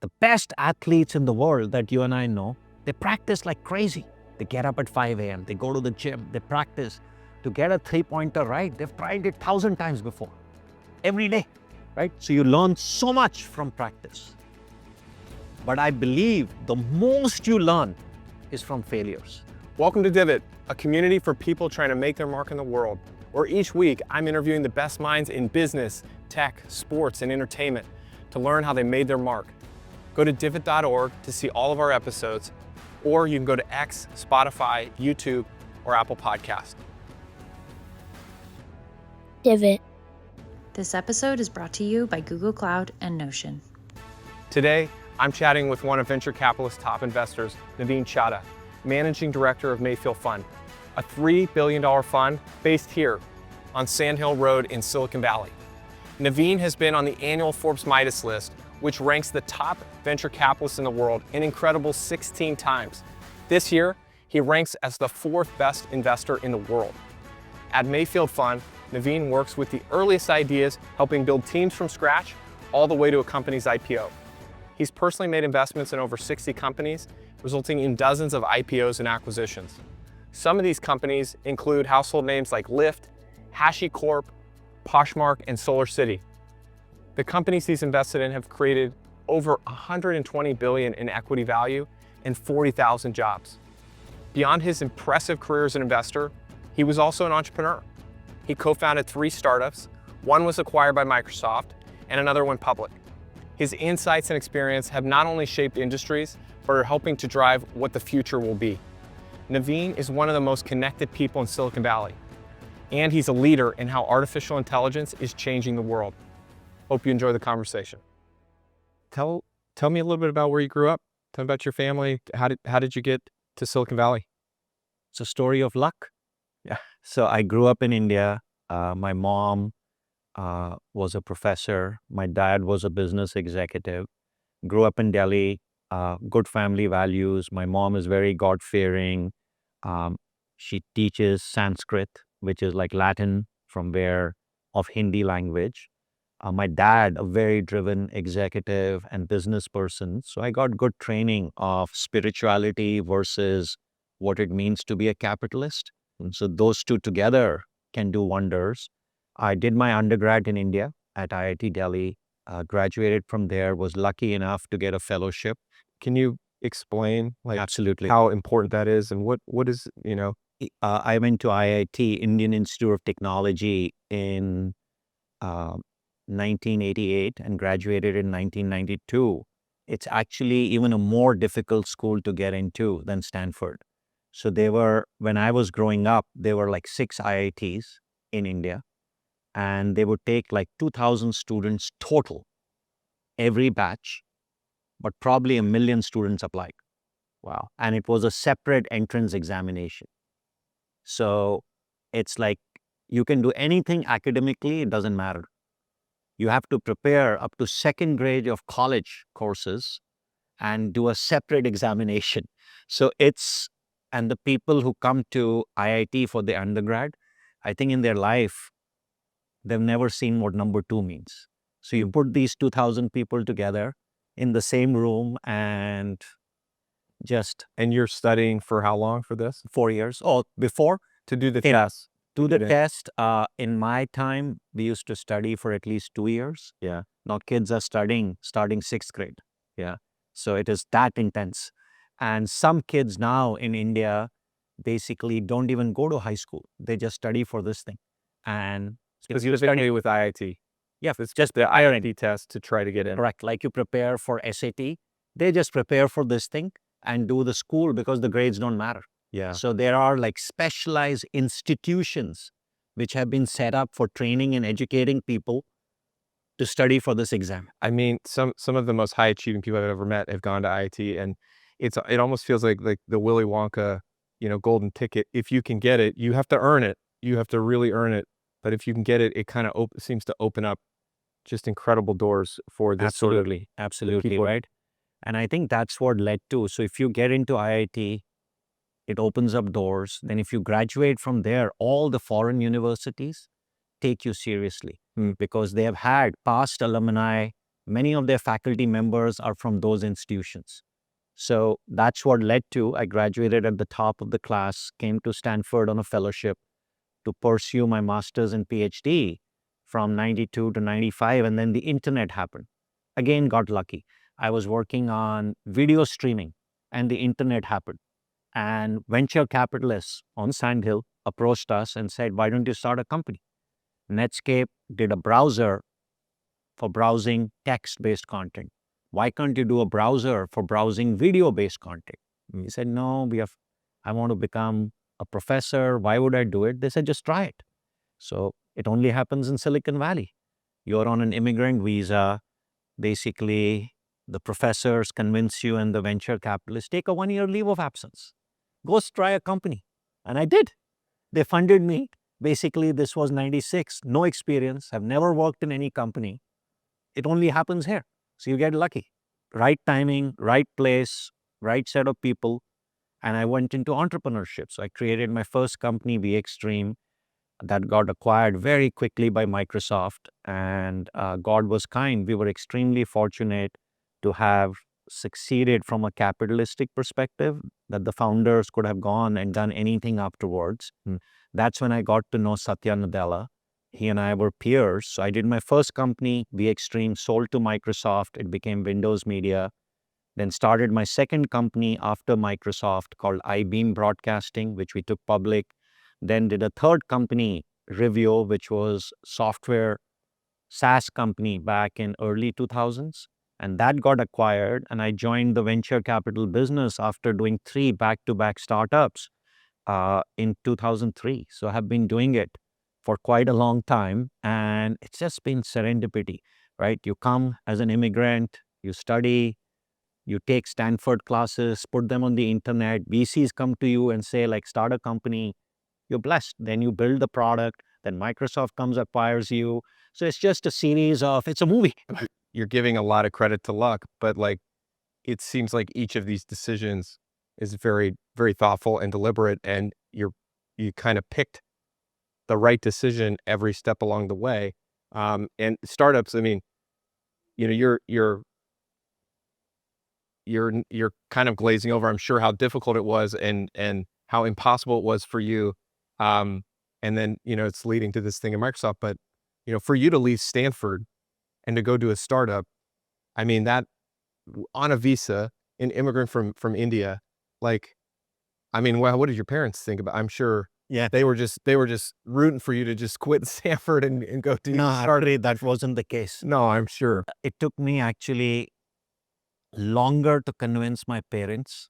The best athletes in the world that you and I know, they practice like crazy. They get up at 5 a.m., they go to the gym, they practice. To get a three-pointer right, they've tried it 1,000 times before, every day, right? So you learn so much from practice. But I believe the most you learn is from failures. Welcome to Divot, a community for people trying to make their mark in the world, where each week I'm interviewing the best minds in business, tech, sports, and entertainment to learn how they made their mark. Go to divot.org to see all of our episodes, or you can go to X, Spotify, YouTube, or Apple Podcast. Divot. This episode is brought to you by Google Cloud and Notion. Today, I'm chatting with one of venture capitalist top investors, Navin Chaddha, Managing Director of Mayfield Fund, a $3 billion fund based here on Sand Hill Road in Silicon Valley. Navin has been on the annual Forbes Midas list, which ranks the top venture capitalists in the world an incredible 16 times. This year, he ranks as the 4th best investor in the world. At Mayfield Fund, Navin works with the earliest ideas, helping build teams from scratch all the way to a company's IPO. He's personally made investments in over 60 companies, resulting in dozens of IPOs and acquisitions. Some of these companies include household names like Lyft, HashiCorp, Poshmark, and SolarCity. The companies he's invested in have created over $120 billion in equity value and 40,000 jobs. Beyond his impressive career as an investor, he was also an entrepreneur. He co-founded 3 startups. One was acquired by Microsoft and another went public. His insights and experience have not only shaped industries, but are helping to drive what the future will be. Navin is one of the most connected people in Silicon Valley, and he's a leader in how artificial intelligence is changing the world. Hope you enjoy the conversation. Tell me a little bit about where you grew up. Tell me about your family. How did you get to Silicon Valley? It's a story of luck. Yeah. So I grew up in India. My mom was a professor. My dad was a business executive. Grew up in Delhi. Good family values. My mom is very God-fearing. She teaches Sanskrit, which is like Latin of Hindi language. My dad, a very driven executive and business person. So I got good training of spirituality versus what it means to be a capitalist. And so those two together can do wonders. I did my undergrad in India at IIT Delhi, graduated from there, was lucky enough to get a fellowship. Can you explain Absolutely. how important that is and what is, I went to IIT, Indian Institute of Technology in 1988 and graduated in 1992. It's actually even a more difficult school to get into than Stanford. So when I was growing up, there were like 6 IITs in India, and they would take like 2,000 students total every batch, but probably 1 million students applied. Wow. And it was a separate entrance examination. So it's like you can do anything academically, it doesn't matter. You have to prepare up to 2nd grade of college courses and do a separate examination. And the people who come to IIT for the undergrad, I think in their life, they've never seen what number 2 means. So you put these 2,000 people together in the same room and just... And you're studying for how long for this? 4 years. Oh, before? To do the test. Do the test. In my time, we used to study for at least 2 years. Yeah. Now kids are starting 6th grade. Yeah. So it is that intense. And some kids now in India basically don't even go to high school. They just study for this thing. And Because you study with IIT. Yeah. It's just the IIT test to try to get in. Correct. Like you prepare for SAT, they just prepare for this thing and do the school because the grades don't matter. Yeah. So there are like specialized institutions which have been set up for training and educating people to study for this exam. I mean, some of the most high achieving people I've ever met have gone to IIT, and it almost feels like the Willy Wonka, golden ticket. If you can get it, you have to earn it. You have to really earn it. But if you can get it, it kind of seems to open up just incredible doors for this Absolutely. Absolutely. Right. And I think that's what led to. So if you get into IIT, it opens up doors. Then if you graduate from there, all the foreign universities take you seriously because they have had past alumni Many of their faculty members are from those institutions. So that's what led to I graduated at the top of the class, came to Stanford on a fellowship to pursue my master's and PhD from 92 to 95. And then the internet happened. Again, got lucky. I was working on video streaming and the internet happened. And venture capitalists on Sand Hill approached us and said, why don't you start a company? Netscape did a browser for browsing text-based content. Why can't you do a browser for browsing video-based content? We said, no, I want to become a professor. Why would I do it? They said, just try it. So it only happens in Silicon Valley. You're on an immigrant visa. Basically, the professors convince you and the venture capitalists, take a 1-year leave of absence. Go try a company. And I did. They funded me. Basically, this was 96, no experience. I've never worked in any company. It only happens here. So you get lucky. Right timing, right place, right set of people. And I went into entrepreneurship. So I created my first company, VXstream, that got acquired very quickly by Microsoft. And God was kind. We were extremely fortunate to have succeeded from a capitalistic perspective, that the founders could have gone and done anything afterwards. That's when I got to know Satya Nadella. He and I were peers. So I did my first company, VXstream, sold to Microsoft. It became Windows Media. Then started my second company after Microsoft called iBeam Broadcasting, which we took public. Then did a third company, Revio, which was software SaaS company back in early 2000s. And that got acquired. And I joined the venture capital business after doing 3 back-to-back startups in 2003. So I have been doing it for quite a long time. And it's just been serendipity, right? You come as an immigrant, you study, you take Stanford classes, put them on the internet. VCs come to you and say, like, start a company. You're blessed. Then you build the product. Then Microsoft comes, acquires you. So it's just a series of, it's a movie. You're giving a lot of credit to luck, but like, it seems like each of these decisions is very, very thoughtful and deliberate, and you kind of picked the right decision every step along the way. And startups, I mean, you know, you're kind of glazing over, I'm sure, how difficult it was and how impossible it was for you. And then, you know, it's leading to this thing in Microsoft, but, you know, for you to leave Stanford and to go do a startup, I mean, that on a visa, an immigrant from India, like, I mean, well, what did your parents think about? I'm sure Yeah. they were just rooting for you to just quit Stanford and go do No, start. actually, that wasn't the case. No, I'm sure. It took me actually longer to convince my parents,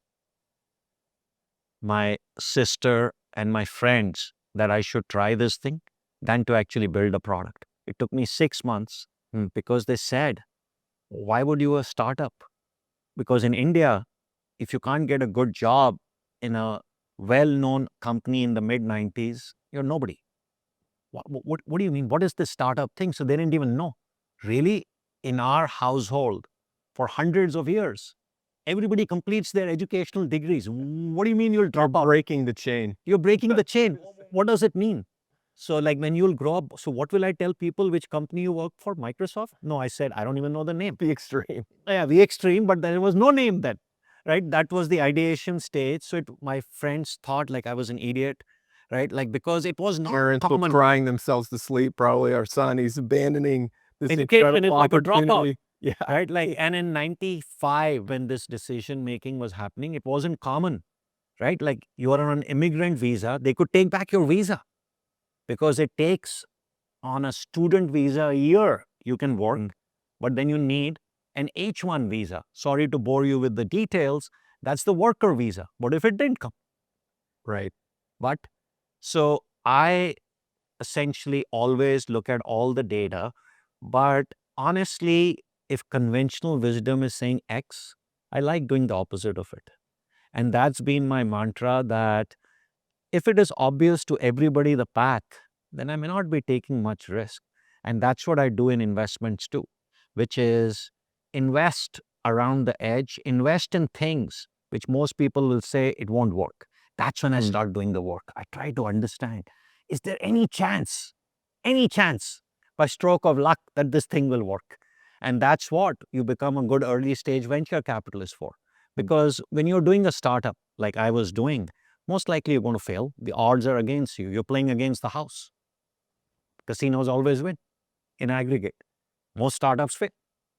my sister, and my friends that I should try this thing than to actually build a product. It took me 6 months because they said, why would you a startup? Because in India, if you can't get a good job in a well-known company in the mid-90s, you're nobody. What do you mean? What is this startup thing? So they didn't even know. Really, in our household, for hundreds of years, everybody completes their educational degrees. What do you mean you'll drop out? Breaking the chain. You're breaking the chain. What does it mean? So like when you'll grow up, so what will I tell people which company you work for? Microsoft? No, I said, I don't even know the name. Be extreme. Yeah, VXstream, but there was no name then, right? That was the ideation stage. So my friends thought like I was an idiot, right? Like because it was not Parents were common. crying themselves to sleep. Probably, our son, he's abandoning this Education is incredible like a dropout. opportunity. Yeah. Right? Like, and in 95, when this decision making was happening, it wasn't common, right? Like you are on an immigrant visa, they could take back your visa because it takes on a student visa a year you can work, but then you need an H1 visa. Sorry to bore you with the details. That's the worker visa. What if it didn't come? Right. But so I essentially always look at all the data, but honestly, if conventional wisdom is saying X, I like doing the opposite of it. And that's been my mantra, that if it is obvious to everybody the path, then I may not be taking much risk. And that's what I do in investments too, which is invest around the edge, invest in things which most people will say it won't work. That's when I start doing the work. I try to understand, is there any chance by stroke of luck that this thing will work? And that's what you become a good early stage venture capitalist for. Because when you're doing a startup like I was doing, most likely you're going to fail. The odds are against you. You're playing against the house. Casinos always win in aggregate. Most startups fail.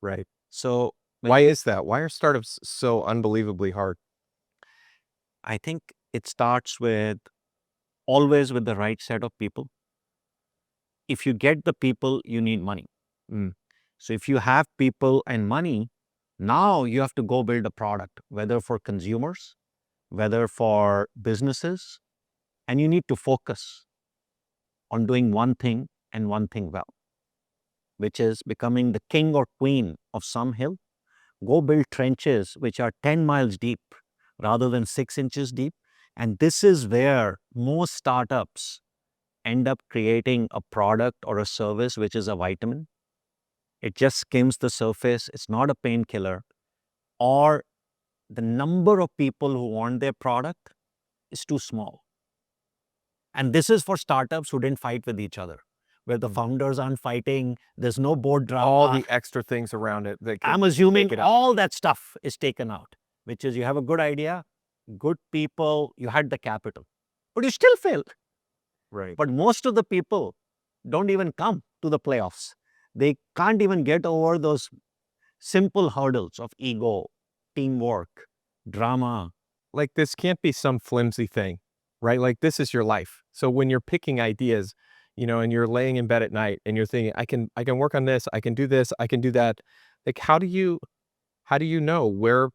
Right. So Why is that? Why are startups so unbelievably hard? I think it starts with always with the right set of people. If you get the people, you need money. Mm. So if you have people and money, now you have to go build a product, whether for consumers, whether for businesses, and you need to focus on doing one thing and one thing well, which is becoming the king or queen of some hill. Go build trenches which are 10 miles deep rather than 6 inches deep. And this is where most startups end up creating a product or a service which is a vitamin. It just skims the surface. It's not a painkiller. Or the number of people who want their product is too small. And this is for startups who didn't fight with each other, where the founders aren't fighting, there's no board drama. All the extra things around it that I'm assuming all that stuff is taken out, which is you have a good idea, good people, you had the capital, but you still failed. Right. But most of the people don't even come to the playoffs. They can't even get over those simple hurdles of ego, teamwork, drama. Like this can't be some flimsy thing, right? Like this is your life. So when you're picking ideas, and you're laying in bed at night and you're thinking, I can work on this, I can do this, I can do that. Like how do you know where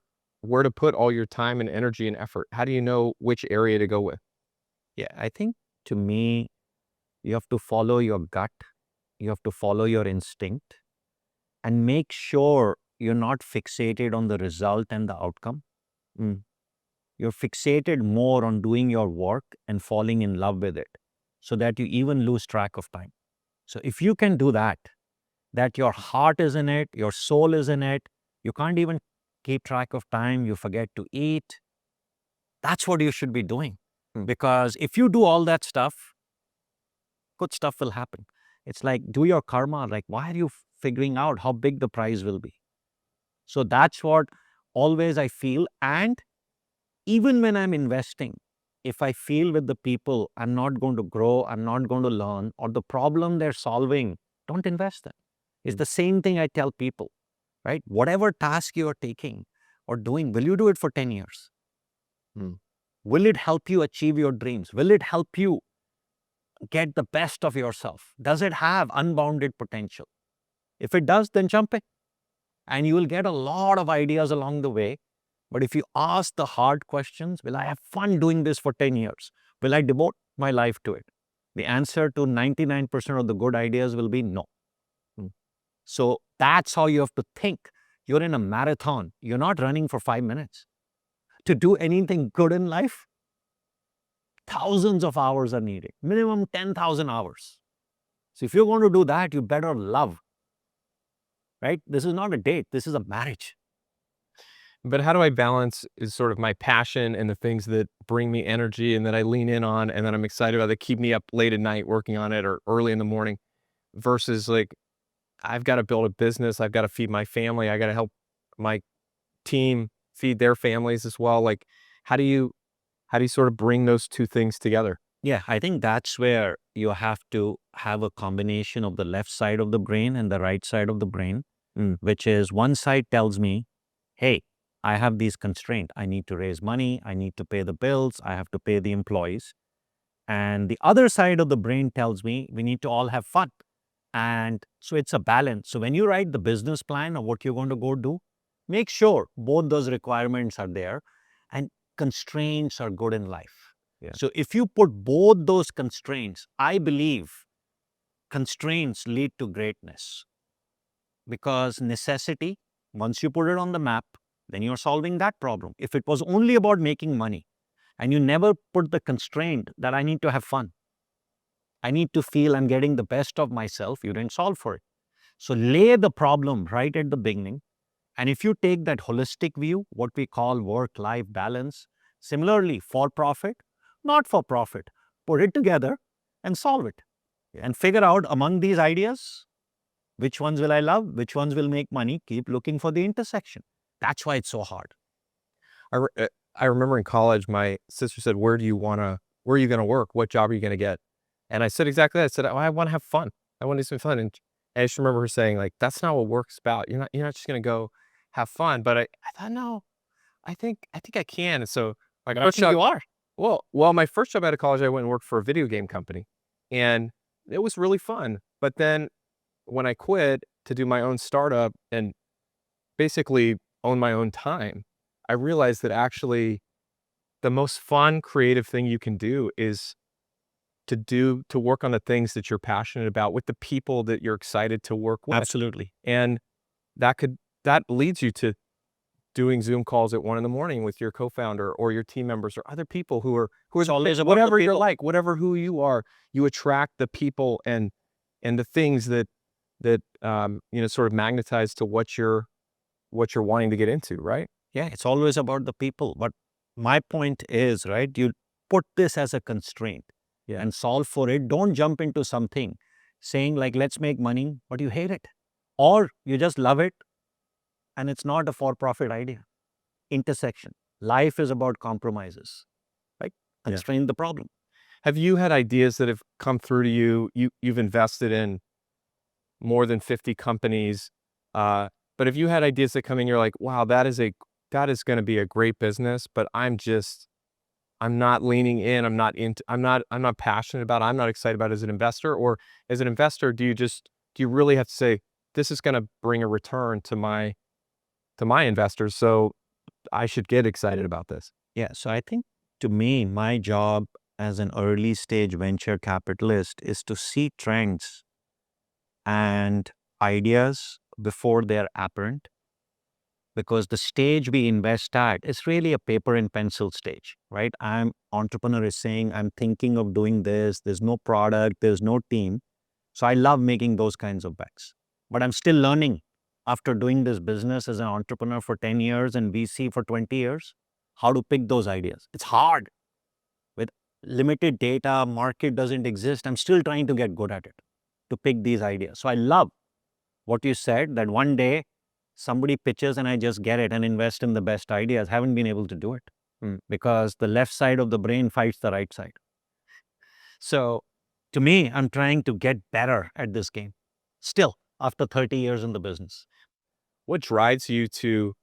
to put all your time and energy and effort? How do you know which area to go with? Yeah, I think to me, you have to follow your gut, you have to follow your instinct, and make sure you're not fixated on the result and the outcome. Mm. You're fixated more on doing your work and falling in love with it so that you even lose track of time. So if you can do that your heart is in it, your soul is in it, you can't even keep track of time, you forget to eat, that's what you should be doing. Mm. Because if you do all that stuff, good stuff will happen. It's like, do your karma. Like, why are you figuring out how big the prize will be? So that's what always I feel. And even when I'm investing, if I feel with the people, I'm not going to grow, I'm not going to learn, or the problem they're solving, don't invest in. It's the same thing I tell people, right? Whatever task you are taking or doing, will you do it for 10 years? Mm. Will it help you achieve your dreams? Will it help you get the best of yourself? Does it have unbounded potential? If it does, then jump in. And you will get a lot of ideas along the way. But if you ask the hard questions, will I have fun doing this for 10 years? Will I devote my life to it? The answer to 99% of the good ideas will be no. So that's how you have to think. You're in a marathon. You're not running for 5 minutes. To do anything good in life, thousands of hours are needed, minimum 10,000 hours. So if you're going to do that, you better love, right? This is not a date. This is a marriage. But how do I balance is sort of my passion and the things that bring me energy and that I lean in on and that I'm excited about that keep me up late at night working on it or early in the morning versus like I've got to build a business, I've got to feed my family, I got to help my team feed their families as well. Like how do you sort of bring those two things together? Yeah, I think that's where you have to have a combination of the left side of the brain and the right side of the brain, which is one side tells me, hey, I have these constraints. I need to raise money. I need to pay the bills. I have to pay the employees. And the other side of the brain tells me we need to all have fun. And so it's a balance. So when you write the business plan of what you're going to go do, make sure both those requirements are there and constraints are good in life. Yeah. So if you put both those constraints, I believe constraints lead to greatness because necessity, once you put it on the map, then you're solving that problem. If it was only about making money and you never put the constraint that I need to have fun, I need to feel I'm getting the best of myself, you didn't solve for it. So lay the problem right at the beginning. And if you take that holistic view, what we call work-life balance, similarly for profit, not for profit, put it together and solve it. And figure out among these ideas, Which ones will I love? Which ones will make money? Keep looking for the intersection. That's why it's so hard. I remember in college, my sister said, where are you going to work? What job are you going to get? And I said exactly that. I said, oh, I want to have fun. I want to do some fun. And I just remember her saying, like, that's not what work's about. You're not just going to go have fun. But I thought, no, I think I can. And so my I first think job, you are. well, my first job out of college, I went and worked for a video game company, and it was really fun. But then when I quit to do my own startup and basically own my own time, I realized that actually the most fun, creative thing you can do is to work on the things that you're passionate about with the people that you're excited to work with. Absolutely. And that leads you to doing Zoom calls at 1 a.m. with your co-founder or your team members or other people who are always about the whatever you're people. like, whatever who you are, you attract the people and the things that sort of magnetize to what you're wanting to get into, right? Yeah, it's always about the people. But my point is, right, you put this as a constraint and solve for it. Don't jump into something saying like, let's make money, but you hate it. Or you just love it and it's not a for-profit idea. Intersection. Life is about compromises, right? Constrain the problem. Have you had ideas that have come through to you? You've invested in more than 50 companies, but if you had ideas that come in, you're like, wow, that is going to be a great business, but I'm not leaning in. I'm not passionate about it. I'm not excited about it as an investor. Or as an investor, do you really have to say, this is going to bring a return to my investors, so I should get excited about this? Yeah, so I think to me, my job as an early stage venture capitalist is to see trends and ideas before they're apparent, because the stage we invest at is really a paper and pencil stage, right? Entrepreneur is saying, I'm thinking of doing this. There's no product, there's no team. So I love making those kinds of bets, but I'm still learning after doing this business as an entrepreneur for 10 years and VC for 20 years, how to pick those ideas. It's hard with limited data, market doesn't exist. I'm still trying to get good at it, to pick these ideas. So I love what you said, that one day somebody pitches and I just get it and invest in the best ideas. Haven't been able to do it because the left side of the brain fights the right side. So to me, I'm trying to get better at this game still after 30 years in the business. What drives you to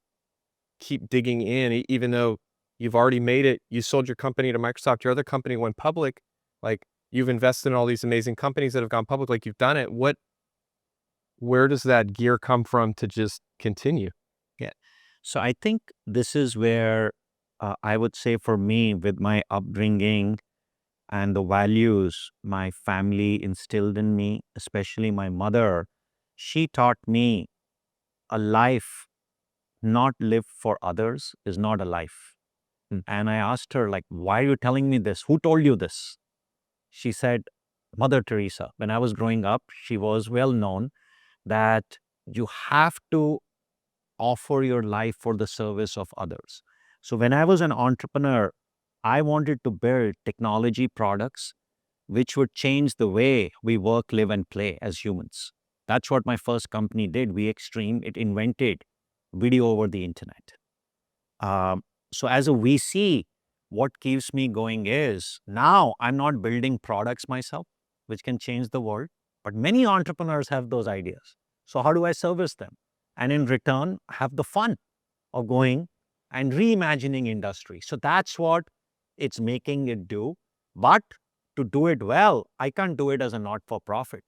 keep digging in, even though you've already made it? You sold your company to Microsoft, your other company went public, like you've invested in all these amazing companies that have gone public, like you've done it. Where does that gear come from to just continue? Yeah. So I think this is where I would say for me, with my upbringing and the values my family instilled in me, especially my mother, she taught me a life not lived for others is not a life. And I asked her, like, why are you telling me this? Who told you this? She said, Mother Teresa. When I was growing up, she was well known that you have to offer your life for the service of others. So when I was an entrepreneur, I wanted to build technology products which would change the way we work, live, and play as humans. That's what my first company did. VExtreme, it invented video over the internet. So as a VC, what keeps me going is now I'm not building products myself, which can change the world, but many entrepreneurs have those ideas. So how do I service them? And in return, have the fun of going and reimagining industry. So that's what it's making it do. But to do it well, I can't do it as a not-for-profit.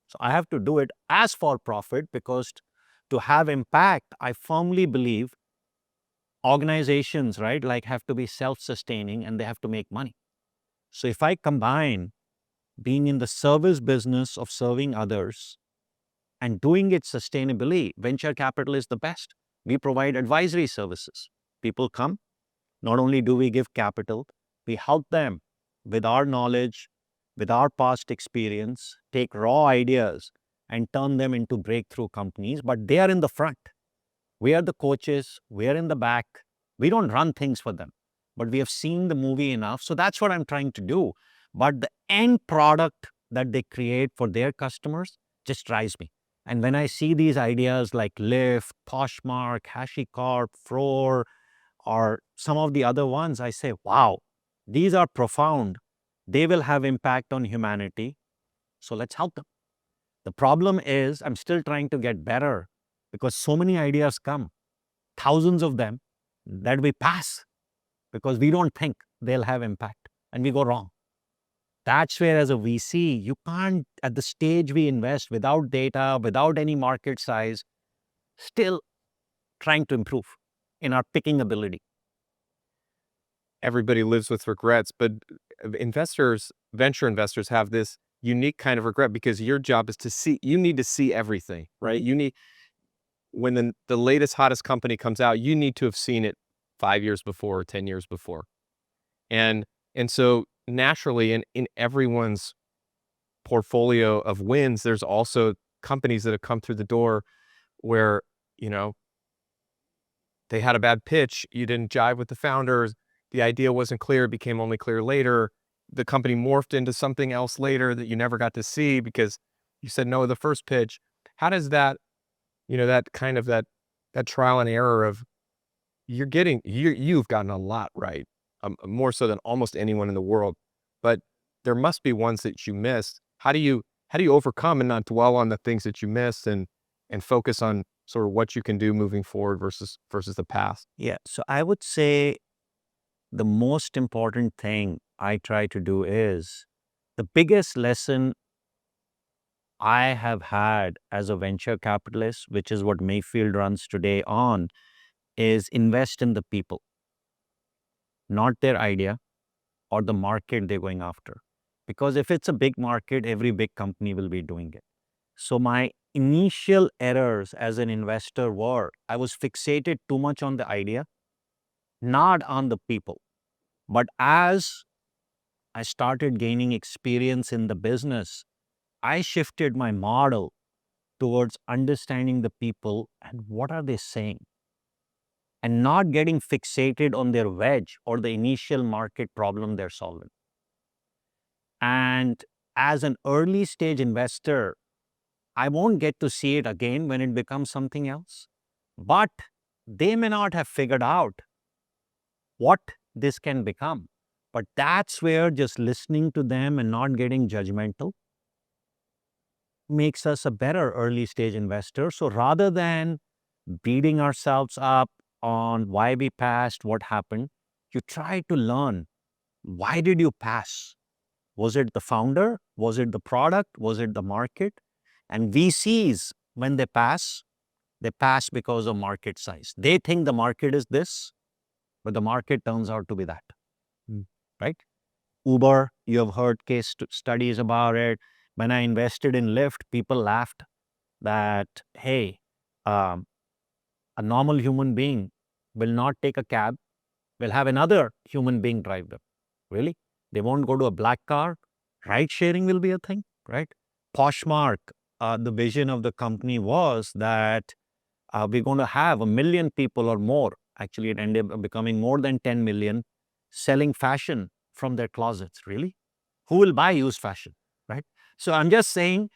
So I have to do it as for-profit, because to have impact, I firmly believe organizations, right, like have to be self-sustaining and they have to make money. So if I combine being in the service business of serving others and doing it sustainably, venture capital is the best. We provide advisory services. People come, not only do we give capital, we help them with our knowledge, with our past experience, take raw ideas and turn them into breakthrough companies, but they are in the front. We are the coaches, we are in the back. We don't run things for them, but we have seen the movie enough. So that's what I'm trying to do. But the end product that they create for their customers just drives me. And when I see these ideas like Lyft, Poshmark, HashiCorp, Froor, or some of the other ones, I say, wow, these are profound. They will have impact on humanity. So let's help them. The problem is I'm still trying to get better because so many ideas come, thousands of them, that we pass because we don't think they'll have impact and we go wrong. That's where, as a VC, you can't, at the stage we invest without data, without any market size, still trying to improve in our picking ability. Everybody lives with regrets, but venture investors have this unique kind of regret because your job is to see, you need to see everything, right? You need, when the latest, hottest company comes out, you need to have seen it 5 years before or 10 years before. And so naturally in everyone's portfolio of wins, there's also companies that have come through the door where, they had a bad pitch, you didn't jive with the founders, the idea wasn't clear, it became only clear later. The company morphed into something else later that you never got to see because you said no to the first pitch. How does that, that kind of that trial and error of you've gotten a lot right, more so than almost anyone in the world, but there must be ones that you missed. How do you overcome and not dwell on the things that you missed and focus on sort of what you can do moving forward versus the past? Yeah. So I would say the most important thing I try to do is the biggest lesson I have had as a venture capitalist, which is what Mayfield runs today on, is invest in the people, not their idea or the market they're going after. Because if it's a big market, every big company will be doing it. So my initial errors as an investor were I was fixated too much on the idea, not on the people. But as I started gaining experience in the business, I shifted my model towards understanding the people and what are they saying, and not getting fixated on their wedge or the initial market problem they're solving. And as an early stage investor, I won't get to see it again when it becomes something else. But they may not have figured out what this can become. But that's where just listening to them and not getting judgmental makes us a better early stage investor. So rather than beating ourselves up on why we passed, what happened, you try to learn, why did you pass? Was it the founder? Was it the product? Was it the market? And VCs, when they pass because of market size. They think the market is this, but the market turns out to be that, right? Uber, you have heard case studies about it. When I invested in Lyft, people laughed that, hey, a normal human being will not take a cab, will have another human being drive them. Really? They won't go to a black car? Ride sharing will be a thing, right? Poshmark, the vision of the company was that we're going to have 1 million people or more. Actually, it ended up becoming more than 10 million selling fashion from their closets. Really? Who will buy used fashion, right? So I'm just saying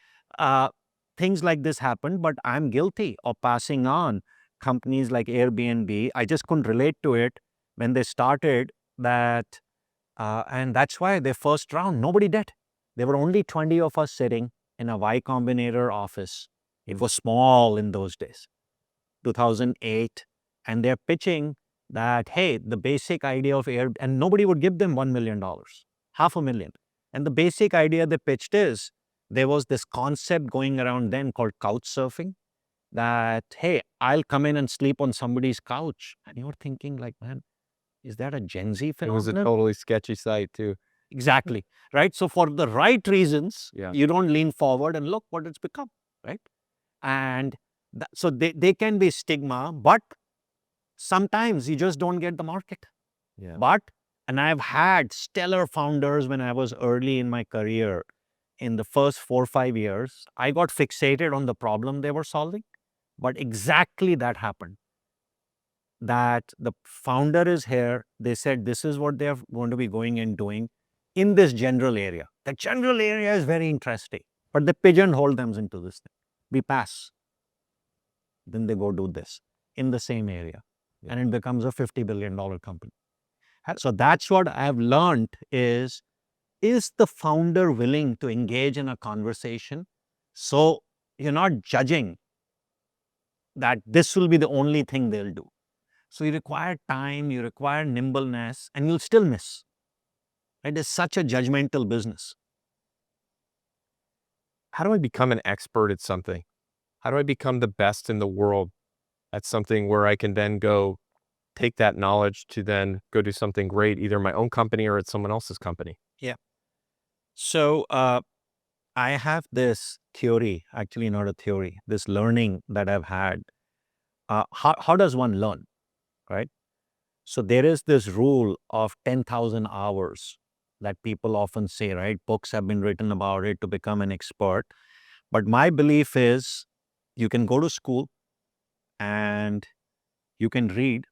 things like this happen, but I'm guilty of passing on companies like Airbnb. I just couldn't relate to it when they started that. And that's why their first round, nobody did. There were only 20 of us sitting in a Y Combinator office. It was small in those days, 2008. And they're pitching that, hey, the basic idea of Air, and nobody would give them $1 million, $500,000. And the basic idea they pitched is there was this concept going around then called couch surfing that, hey, I'll come in and sleep on somebody's couch. And you're thinking like, man, is that a Gen Z It was a phenomenon? totally sketchy site too. Exactly, right? So for the right reasons, Yeah. you don't lean forward and look what it's become, right? And so they can be stigma, but sometimes you just don't get the market. Yeah. And I've had stellar founders when I was early in my career. In the first 4 or 5 years, I got fixated on the problem they were solving, but exactly that happened. That the founder is here, they said this is what they're going to be going and doing in this general area. The general area is very interesting, but they pigeonhole them into this thing we pass. Then they go do this in the same area. Yeah. And it becomes a $50 billion company. So that's what I've learned is the founder willing to engage in a conversation? So you're not judging that this will be the only thing they'll do. So you require time, you require nimbleness, and you'll still miss. It is such a judgmental business. How do I become an expert at something? How do I become the best in the world at something where I can then go take that knowledge to then go do something great, either my own company or at someone else's company? Yeah. So I have this theory, actually not a theory, this learning that I've had. How does one learn, right? So there is this rule of 10,000 hours that people often say, right? Books have been written about it to become an expert. But my belief is you can go to school and you can read,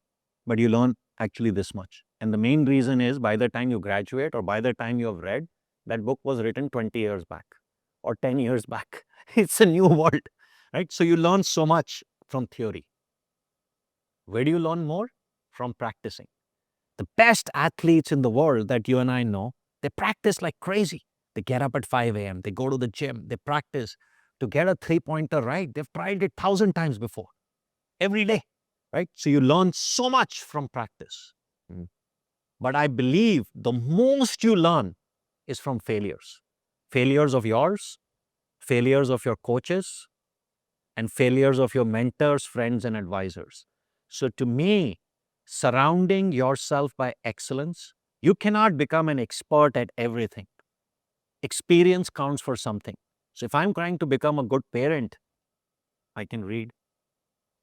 but you learn actually this much. And the main reason is by the time you graduate or by the time you have read, that book was written 20 years back or 10 years back. It's a new world, right? So you learn so much from theory. Where do you learn more? From practicing. The best athletes in the world that you and I know, they practice like crazy. They get up at 5 a.m., they go to the gym, they practice to get a three-pointer right. They've tried it 1,000 times before, every day, right? So you learn so much from practice. But I believe the most you learn is from failures. Failures of yours, failures of your coaches, and failures of your mentors, friends, and advisors. So to me, surrounding yourself by excellence, you cannot become an expert at everything. Experience counts for something. So if I'm trying to become a good parent, I can read,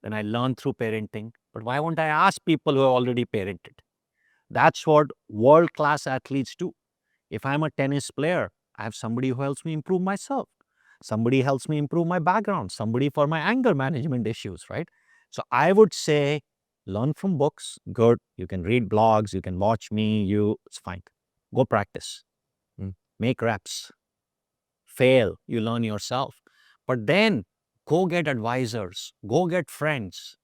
then I learn through parenting. But why won't I ask people who have already parented? That's what world-class athletes do. If I'm a tennis player, I have somebody who helps me improve myself. Somebody helps me improve my background. Somebody for my anger management issues, right? So I would say learn from books, good. You can read blogs, you can watch me, it's fine. Go practice. Make reps. Fail, you learn yourself. But then go get advisors, go get friends,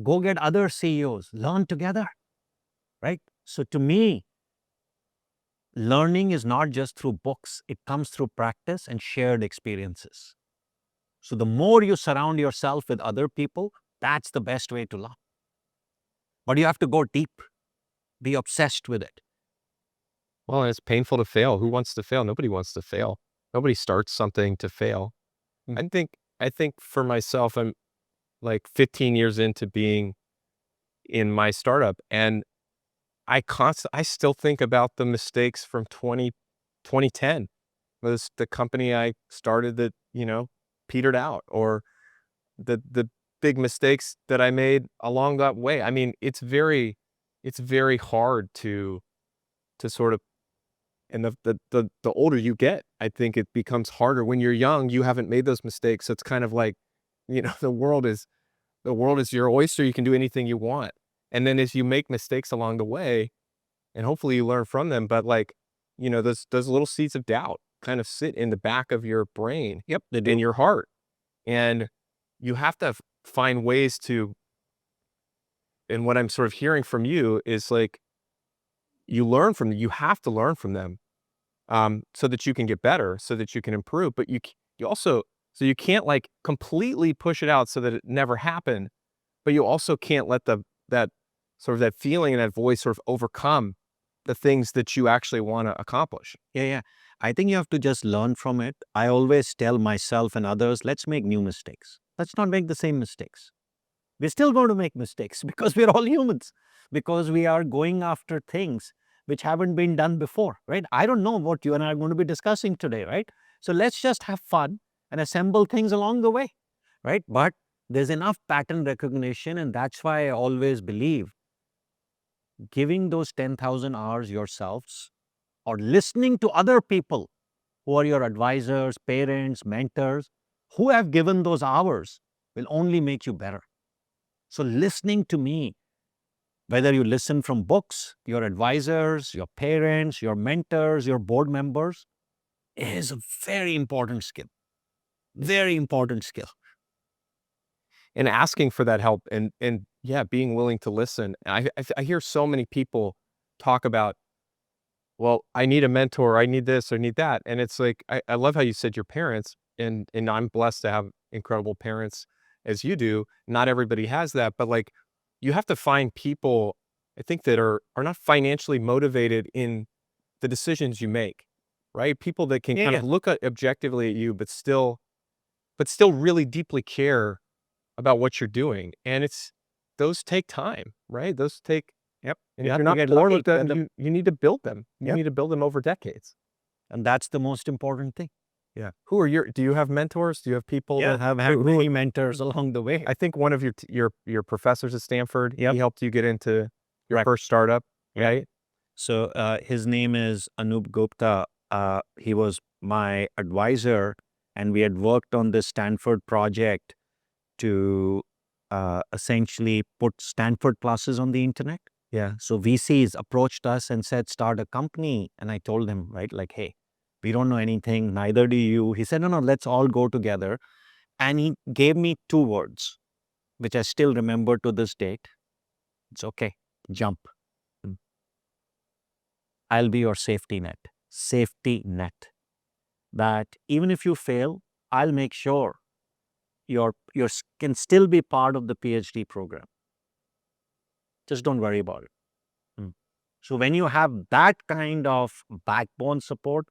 go get other CEOs, learn together, right? So to me, learning is not just through books, it comes through practice and shared experiences. So the more you surround yourself with other people, that's the best way to learn. But you have to go deep, be obsessed with it. Well, and it's painful to fail. Who wants to fail? Nobody wants to fail. Nobody starts something to fail. I think for myself, I'm like 15 years into being in my startup, and I still think about the mistakes from 2010. Was the company I started that, petered out, or the big mistakes that I made along that way. I mean, it's very hard to sort of, and the older you get, I think it becomes harder. When you're young, you haven't made those mistakes. So it's kind of like, the world is your oyster. You can do anything you want. And then as you make mistakes along the way, and hopefully you learn from them, but like, those little seeds of doubt kind of sit in the back of your brain. Yep, they do. In your heart. And you have to find ways to, and what I'm sort of hearing from you is like, you have to learn from them, so that you can get better, so that you can improve. But you also, so you can't like completely push it out so that it never happened, but you also can't let that feeling and that voice sort of overcome the things that you actually want to accomplish. Yeah. I think you have to just learn from it. I always tell myself and others, let's make new mistakes. Let's not make the same mistakes. We're still going to make mistakes because we're all humans, because we are going after things which haven't been done before, right? I don't know what you and I are going to be discussing today, right? So let's just have fun and assemble things along the way, right? But there's enough pattern recognition, and that's why I always believe giving those 10,000 hours yourselves or listening to other people who are your advisors, parents, mentors, who have given those hours will only make you better. So listening to me, whether you listen from books, your advisors, your parents, your mentors, your board members, is a very important skill. Very important skill. And asking for that help and yeah, being willing to listen. I hear so many people talk about, well, I need a mentor, I need this, or need that. And it's like, I love how you said your parents, and I'm blessed to have incredible parents as you do. Not everybody has that, but like you have to find people, I think, that are not financially motivated in the decisions you make, right? People that can kind Yeah. of look at objectively at you, but still really deeply care about what you're doing. And those take time, right? Those take, Yep. and You if have you're to not get born lucky. with them, you need to build them. You Yep. need to build them over decades. And that's the most important thing. Yeah. Do you have mentors? Do you have people Yeah. that I've had many mentors along the way. I think one of your professors at Stanford, Yep. he helped you get into your Correct. first startup, Yep. right? So his name is Anup Gupta. He was my advisor, and we had worked on this Stanford project to essentially put Stanford classes on the internet. Yeah. So VCs approached us and said, start a company. And I told him, right, like, hey, we don't know anything, neither do you. He said, no, let's all go together. And he gave me 2 words, which I still remember to this date. It's okay, jump. I'll be your safety net. Safety net. That even if you fail, I'll make sure your can still be part of the PhD program. Just don't worry about it. So when you have that kind of backbone support,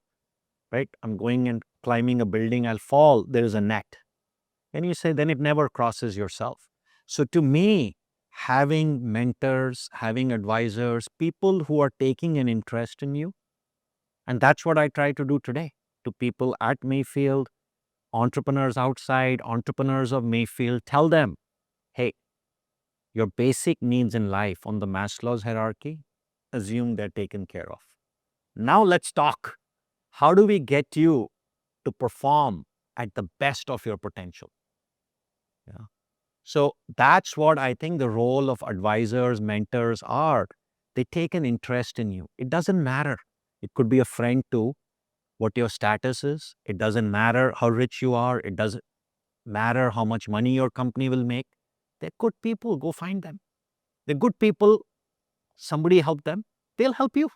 right? I'm going and climbing a building, I'll fall, there is a net. And you say, then it never crosses yourself. So to me, having mentors, having advisors, people who are taking an interest in you, and that's what I try to do today to people at Mayfield, entrepreneurs outside, entrepreneurs of Mayfield, tell them, hey, your basic needs in life on the Maslow's hierarchy, assume they're taken care of. Now let's talk. How do we get you to perform at the best of your potential? Yeah. So that's what I think the role of advisors, mentors are. They take an interest in you. It doesn't matter. It could be a friend too, what your status is. It doesn't matter how rich you are. It doesn't matter how much money your company will make. They're good people. Go find them. They're good people. Somebody help them. They'll help you.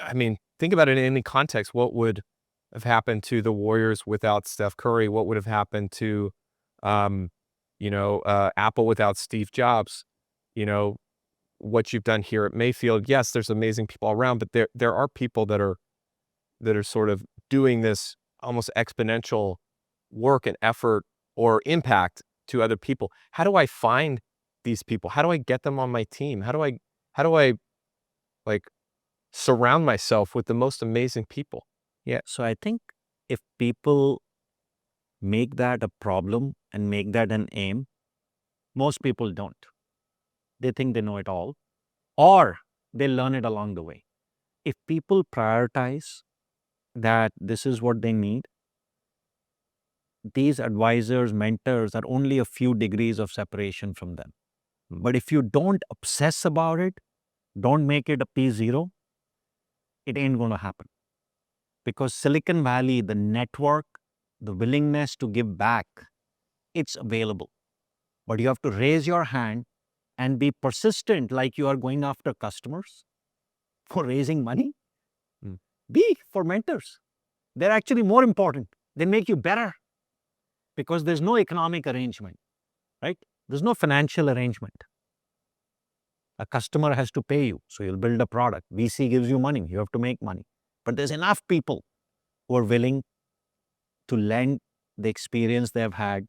I mean, think about it in any context. What would have happened to the Warriors without Steph Curry? What would have happened to, Apple without Steve Jobs? You know, what you've done here at Mayfield. Yes, there's amazing people around, but there are people that are sort of doing this almost exponential work and effort or impact to other people. How do I find these people? How do I get them on my team? How do I like surround myself with the most amazing people? Yeah. So I think if people make that a problem and make that an aim, most people don't. They think they know it all, or they learn it along the way. If people prioritize that this is what they need, these advisors, mentors are only a few degrees of separation from them. But if you don't obsess about it, don't make it a P0, it ain't going to happen. Because Silicon Valley, the network, the willingness to give back, it's available. But you have to raise your hand and be persistent like you are going after customers for raising money. B, for mentors. They're actually more important. They make you better because there's no economic arrangement, right? There's no financial arrangement. A customer has to pay you, so you'll build a product. VC gives you money, you have to make money. But there's enough people who are willing to lend the experience they've had,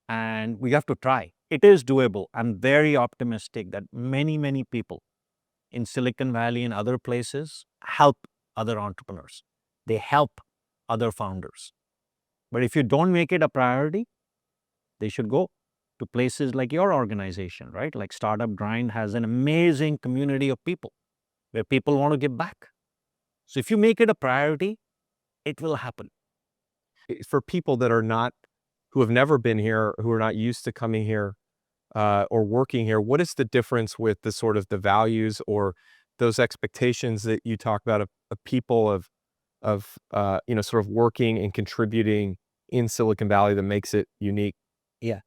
and we have to try. It is doable. I'm very optimistic that many, many people in Silicon Valley and other places help other entrepreneurs. They help other founders. But if you don't make it a priority, they should go to places like your organization, right? Like Startup Grind has an amazing community of people where people want to give back. So if you make it a priority, it will happen. For people that are not, who have never been here, who are not used to coming here or working here, what is the difference with the sort of the values or those expectations that you talk about of people of sort of working and contributing in Silicon Valley that makes it unique? Yeah.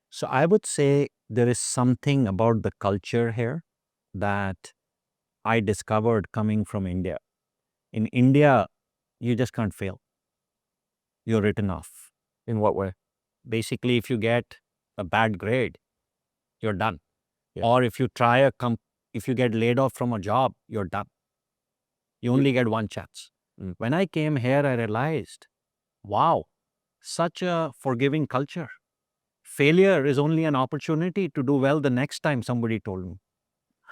So I would say there is something about the culture here that I discovered coming from India. In India, you just can't fail. You're written off. In what way? Basically, if you get a bad grade, you're done. Yeah. Or if you try if you get laid off from a job, you're done. You only get one chance. Mm. When I came here, I realized, wow, such a forgiving culture. Failure is only an opportunity to do well the next time, somebody told me.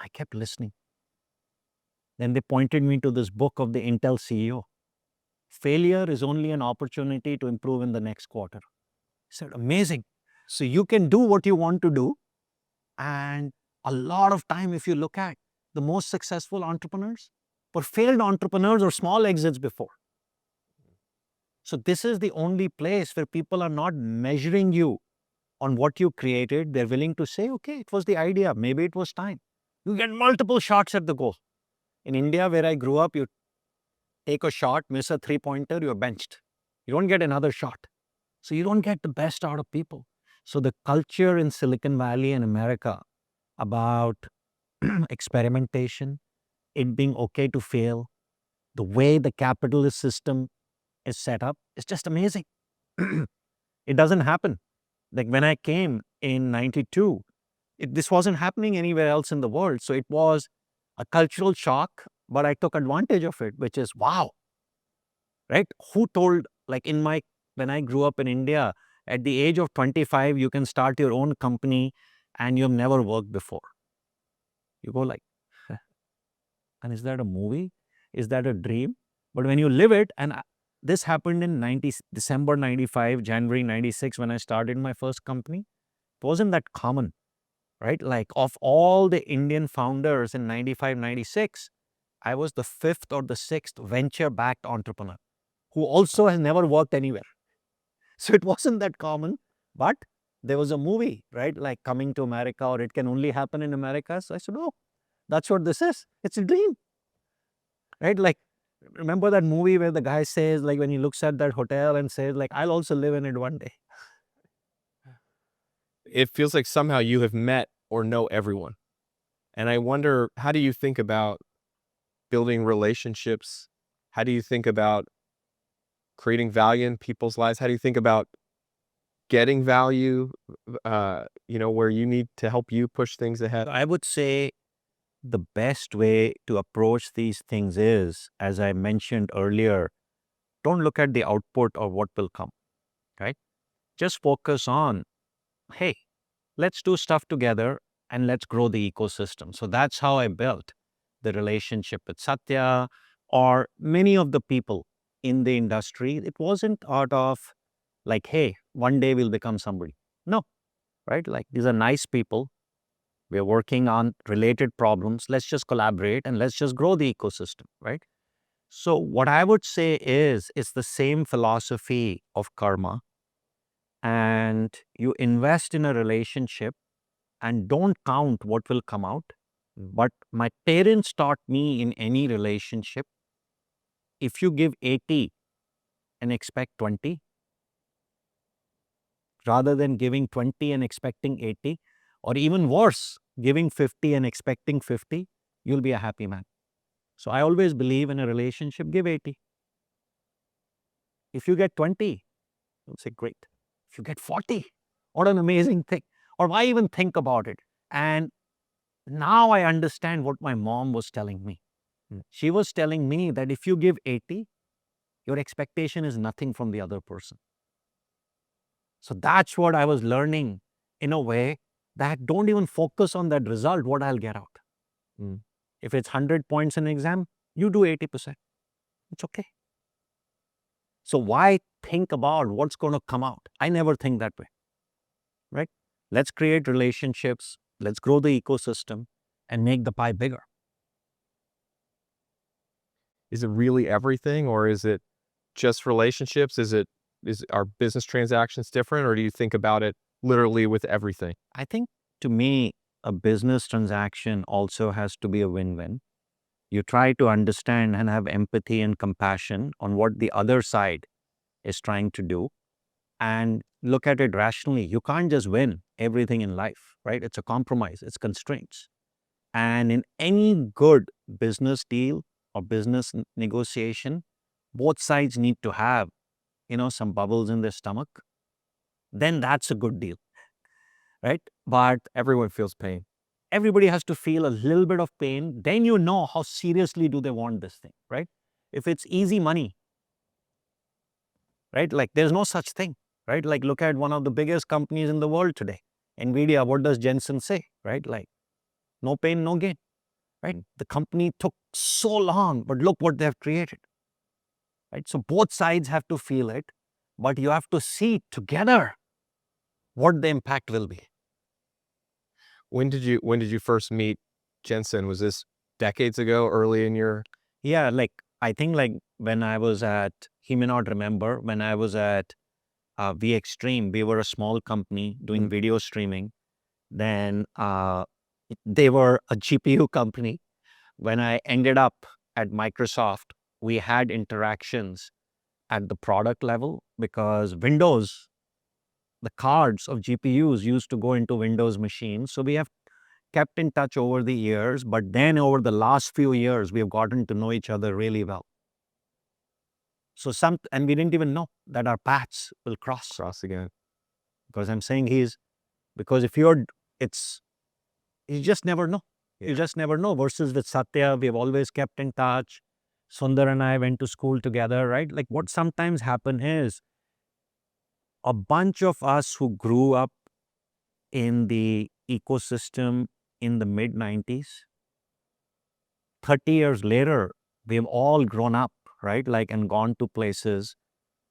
I kept listening. Then they pointed me to this book of the Intel CEO. Failure is only an opportunity to improve in the next quarter. I said, amazing. So you can do what you want to do. And a lot of time, if you look at the most successful entrepreneurs, were failed entrepreneurs or small exits before. So this is the only place where people are not measuring you on what you created. They're willing to say, okay, it was the idea. Maybe it was time. You get multiple shots at the goal. In India, where I grew up, you take a shot, miss a three-pointer, you're benched. You don't get another shot. So you don't get the best out of people. So the culture in Silicon Valley and America about experimentation, it being okay to fail, the way the capitalist system is set up is just amazing. It doesn't happen. Like when I came in 92, this wasn't happening anywhere else in the world. So it was a cultural shock, but I took advantage of it, which is wow, right? Who told, like when I grew up in India, at the age of 25, you can start your own company and you've never worked before. You go like, and is that a movie? Is that a dream? But when you live it, and this happened in December 95, January 96, when I started my first company, it wasn't that common, right? Like of all the Indian founders in 95, 96, I was the fifth or the sixth venture-backed entrepreneur who also has never worked anywhere. So it wasn't that common, but there was a movie, right? Like Coming to America, or It Can Only Happen in America. So I said, oh, that's what this is. It's a dream, right? Like, remember that movie where the guy says, like, when he looks at that hotel and says, like, I'll also live in it one day. It feels like somehow you have met or know everyone. And I wonder, how do you think about building relationships? How do you think about creating value in people's lives? How do you think about getting value, where you need to help you push things ahead? I would say the best way to approach these things is, as I mentioned earlier, don't look at the output or what will come, right? Just focus on, hey, let's do stuff together and let's grow the ecosystem. So that's how I built the relationship with Satya or many of the people in the industry. It wasn't out of like, hey, one day we'll become somebody. No, right? Like these are nice people. We're working on related problems. Let's just collaborate and let's just grow the ecosystem, right? So what I would say is, it's the same philosophy of karma, and you invest in a relationship and don't count what will come out. But my parents taught me in any relationship, if you give 80 and expect 20, rather than giving 20 and expecting 80, or even worse, giving 50 and expecting 50, you'll be a happy man. So I always believe in a relationship, give 80. If you get 20, you'll say, great. If you get 40, what an amazing thing. Or why even think about it? And now I understand what my mom was telling me. She was telling me that if you give 80, your expectation is nothing from the other person. So that's what I was learning in a way, that don't even focus on that result, what I'll get out. If it's 100 points in an exam, you do 80%. It's okay. So why think about what's going to come out? I never think that way, right? Let's create relationships, let's grow the ecosystem and make the pie bigger. Is it really everything, or is it just relationships? Are business transactions different, or do you think about it literally with everything? I think to me, a business transaction also has to be a win-win. You try to understand and have empathy and compassion on what the other side is trying to do. and look at it rationally. You can't just win everything in life, right? It's a compromise, it's constraints. And in any good business deal or business negotiation, both sides need to have, some bubbles in their stomach. Then that's a good deal, right? But Everyone feels pain. everybody has to feel a little bit of pain. Then you know how seriously do they want this thing, right? If it's easy money, right? Like there's no such thing, right? Like look at one of the biggest companies in the world today, Nvidia. What does Jensen say, right? Like no pain, no gain, right? The company took so long, but look what they have created, right? So both sides have to feel it, but you have to see together what the impact will be. When did you first meet Jensen? Was this decades ago, early in your? Yeah, like I think like when I was at, he may not remember, when I was at VXtreme, we were a small company doing video streaming. Then they were a GPU company. When I ended up at Microsoft, we had interactions at the product level because Windows, the cards of GPUs used to go into Windows machines. So we have kept in touch over the years, but then over the last few years, we have gotten to know each other really well. So and we didn't even know that our paths will cross. Cross again. Because I'm saying because if you just never know. Yeah. You just never know. Versus with Satya, we have always kept in touch. Sundar and I went to school together, right? Like what sometimes happen is a bunch of us who grew up in the ecosystem in the mid 90s, 30 years later, we've all grown up, right? Like, and gone to places.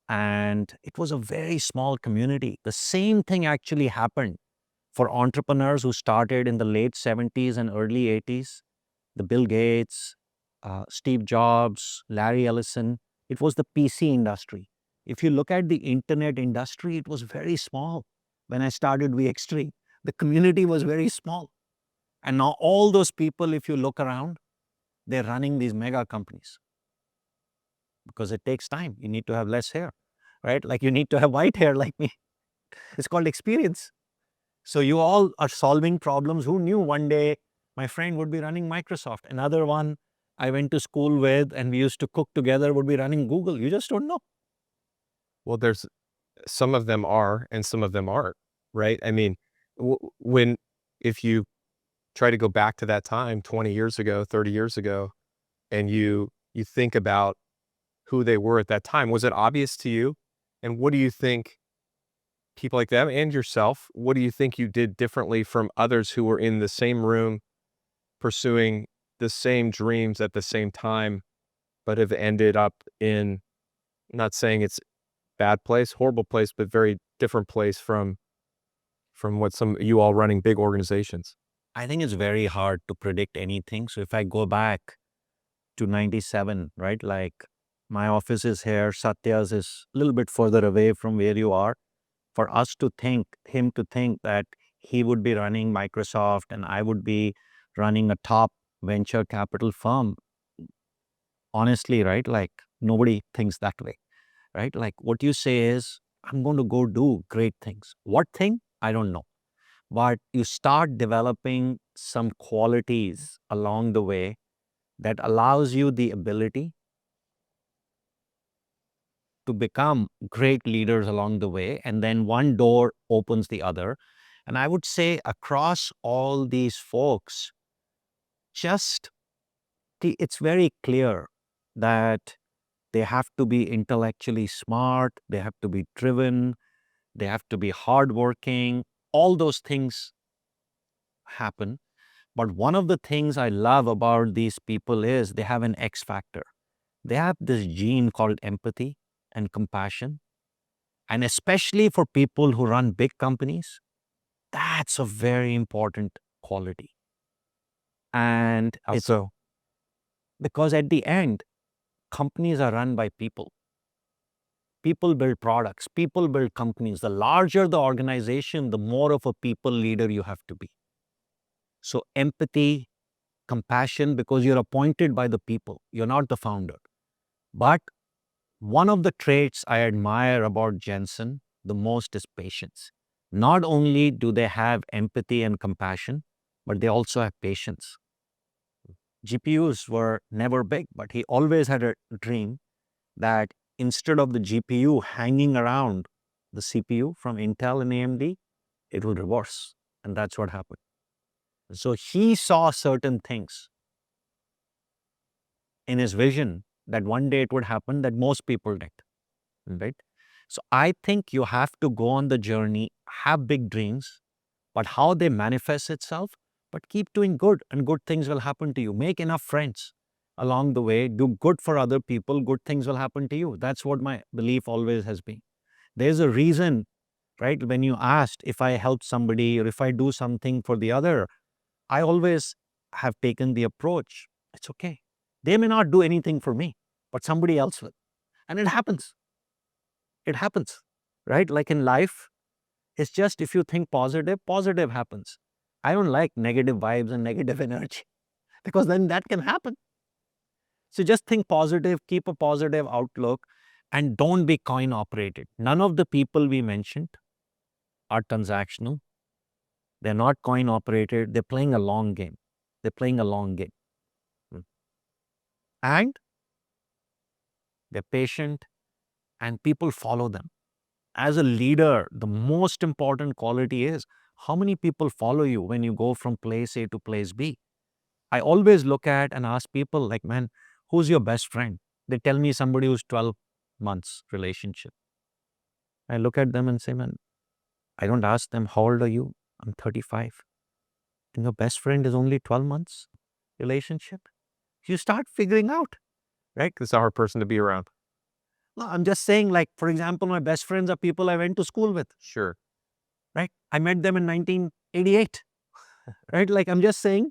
And it was a very small community. The same thing actually happened for entrepreneurs who started in the late 70s and early 80s. The Bill Gates, Steve Jobs, Larry Ellison. It was the PC industry. If you look at the internet industry, it was very small. When I started VXtree, the community was very small. And now all those people, if you look around, they're running these mega companies. Because it takes time. You need to have less hair, right? Like you need to have white hair like me. It's called experience. So you all are solving problems. Who knew one day my friend would be running Microsoft? Another one I went to school with and we used to cook together would be running Google. You just don't know. Well, there's some of them are and some of them aren't, right? I mean, if you try to go back to that time 20 years ago, 30 years ago, and you think about who they were at that time, was it obvious to you? And what do you think people like them and yourself, what do you think you did differently from others who were in the same room pursuing the same dreams at the same time, but have ended up in, not saying it's bad place, horrible place, but very different place from what some you all running big organizations? I think it's very hard to predict anything. So if I go back to 97, right? Like my office is here, Satya's is a little bit further away from where you are. For him to think that he would be running Microsoft and I would be running a top venture capital firm, honestly, right? Like nobody thinks that way, right? Like what you say is, I'm going to go do great things. What thing? I don't know. But you start developing some qualities along the way that allows you the ability to become great leaders along the way. And then one door opens the other. And I would say across all these folks, it's very clear that they have to be intellectually smart, they have to be driven, they have to be hardworking. All those things happen. But one of the things I love about these people is they have an X factor. They have this gene called empathy and compassion. And especially for people who run big companies, that's a very important quality. And it's So because at the end, companies are run by people. People build products, people build companies. The larger the organization, the more of a people leader you have to be. So empathy, compassion, because you're appointed by the people, you're not the founder. But one of the traits I admire about Jensen the most is patience. Not only do they have empathy and compassion, but they also have patience. GPUs were never big, but he always had a dream that instead of the GPU hanging around the CPU from Intel and AMD, it will reverse. And that's what happened. So he saw certain things in his vision that one day it would happen that most people did, right? So I think you have to go on the journey, have big dreams, but how they manifest itself, but keep doing good and good things will happen to you. Make enough friends along the way, do good for other people, good things will happen to you. That's what my belief always has been. There's a reason, right? When you asked if I help somebody or if I do something for the other, I always have taken the approach, it's okay. They may not do anything for me, but somebody else will. And it happens. It happens, right? Like in life, it's just if you think positive, positive happens. I don't like negative vibes and negative energy because then that can happen. So just think positive, keep a positive outlook, and don't be coin operated. None of the people we mentioned are transactional. They're not coin operated. They're playing a long game. They're playing a long game. And they're patient and people follow them. As a leader, the most important quality is how many people follow you when you go from place A to place B. I always look at and ask people like, man, who's your best friend? They tell me somebody who's 12 months relationship. I look at them and say, man, I don't ask them, how old are you? I'm 35. And your best friend is only 12 months relationship. You start figuring out, right? It's a hard person to be around. No, I'm just saying, like, for example, my best friends are people I went to school with, Sure. right? I met them in 1988, right? Like, I'm just saying,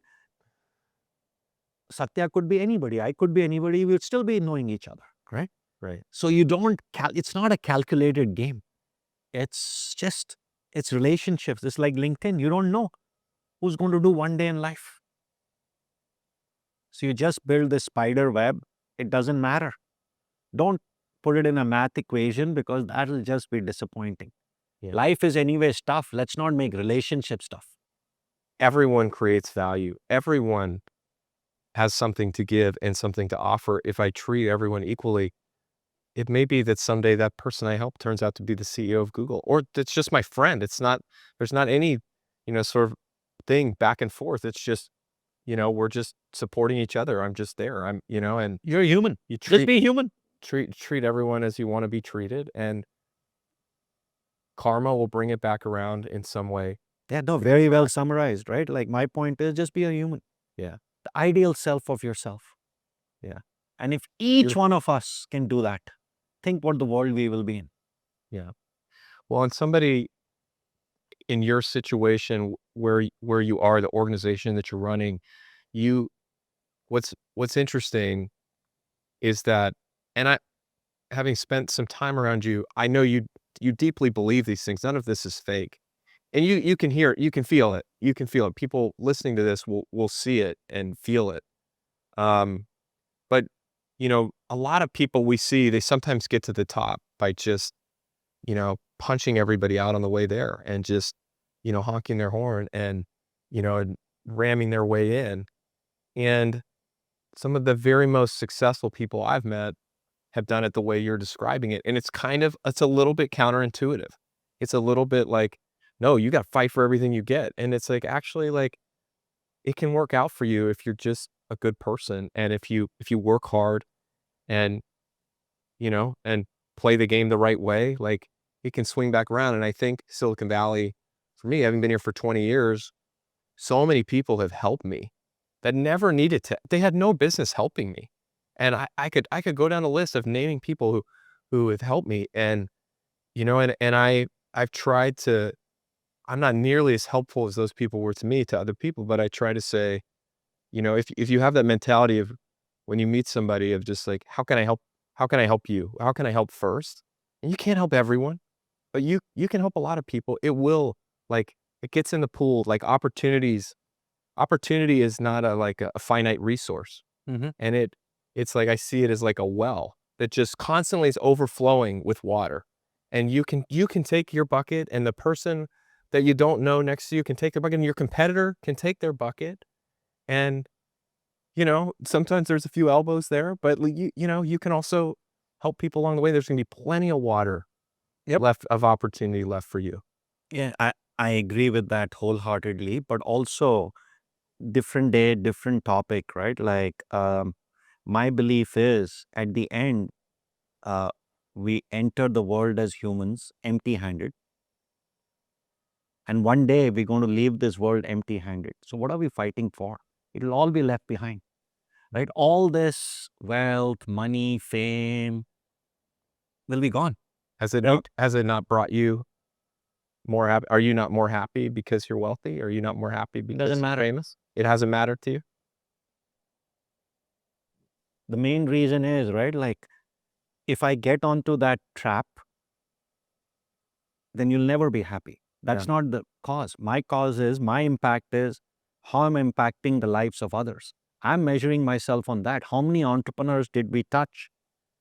Satya could be anybody. I could be anybody. We would still be knowing each other, right? Right. So you don't, it's not a calculated game. It's just, it's relationships. It's like LinkedIn. You don't know who's going to do one day in life. So you just build this spider web. It doesn't matter. Don't put it in a math equation because that will just be disappointing. Yeah. Life is anyways tough. Let's not make relationships tough. Everyone creates value. Everyone has something to give and something to offer. If I treat everyone equally, it may be that someday that person I help turns out to be the CEO of Google, or it's just my friend. It's not, there's not any, sort of thing back and forth. It's just, we're just supporting each other. I'm just there. And You're human. you Just be human. treat everyone as you want to be treated, and karma will bring it back around in some way. Yeah, no, very well summarized, right? Like my point is just be a human. Yeah. The ideal self of yourself. Yeah. And if each one of us can do that, think what the world we will be in. Yeah. Well, and somebody in your situation where you are, the organization that you're running, what's interesting is that, and having spent some time around you, I know you deeply believe these things. None of this is fake. And you can hear it, you can feel it. You can feel it. People listening to this will see it and feel it. But a lot of people we see, they sometimes get to the top by just, punching everybody out on the way there and just, honking their horn and, and ramming their way in. And some of the very most successful people I've met have done it the way you're describing it. And it's a little bit counterintuitive. It's a little bit like, no, you got to fight for everything you get. And it's like, actually, like, it can work out for you if you're just a good person. And if you work hard and, and play the game the right way, like, it can swing back around. And I think Silicon Valley, for me, having been here for 20 years, so many people have helped me that never needed to, they had no business helping me. And I could go down a list of naming people who have helped me. And, I've tried to, I'm not nearly as helpful as those people were to me, to other people, but I try to say, if you have that mentality of when you meet somebody of just like, how can I help? How can I help you? How can I help first? And you can't help everyone, but you can help a lot of people. It will, like, it gets in the pool, like opportunity is not a finite resource. And it's like, I see it as like a well that just constantly is overflowing with water. and you can take your bucket, and the person that you don't know next to you can take their bucket, and your competitor can take their bucket, and sometimes there's a few elbows there, but you can also help people along the way. There's going to be plenty of water Yep. left of opportunity left for you. Yeah, I agree with that wholeheartedly, but also different day, different topic, right? Like, my belief is at the end, uh, we enter the world as humans empty handed. And one day we're going to leave this world empty handed. So, what are we fighting for? It'll all be left behind, right? All this wealth, money, fame will be gone, right? Has it not brought you more happy? Are you not more happy because you're wealthy? Are you not more happy It because doesn't you're matter. famous? It hasn't mattered to you? The main reason is, right? Like, if I get onto that trap, then you'll never be happy. Yeah. That's not the cause. My cause is, my impact is how I'm impacting the lives of others. I'm measuring myself on that. How many entrepreneurs did we touch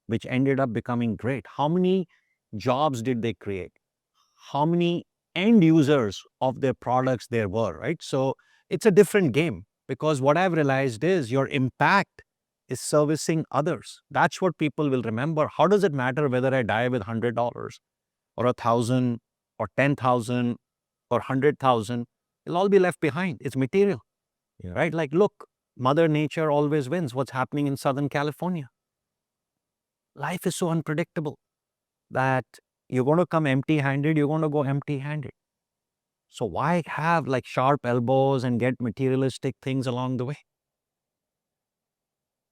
which ended up becoming great? How many jobs did they create? How many end users of their products there were, right? So it's a different game, because what I've realized is your impact is servicing others. That's what people will remember. How does it matter whether I die with $100 or 1,000 or 10,000 or 100,000? It'll all be left behind. It's material, Yeah. right? Like, look, Mother Nature always wins. What's happening in Southern California? Life is so unpredictable that you're going to come empty handed, you're going to go empty handed. So why have like sharp elbows and get materialistic things along the way?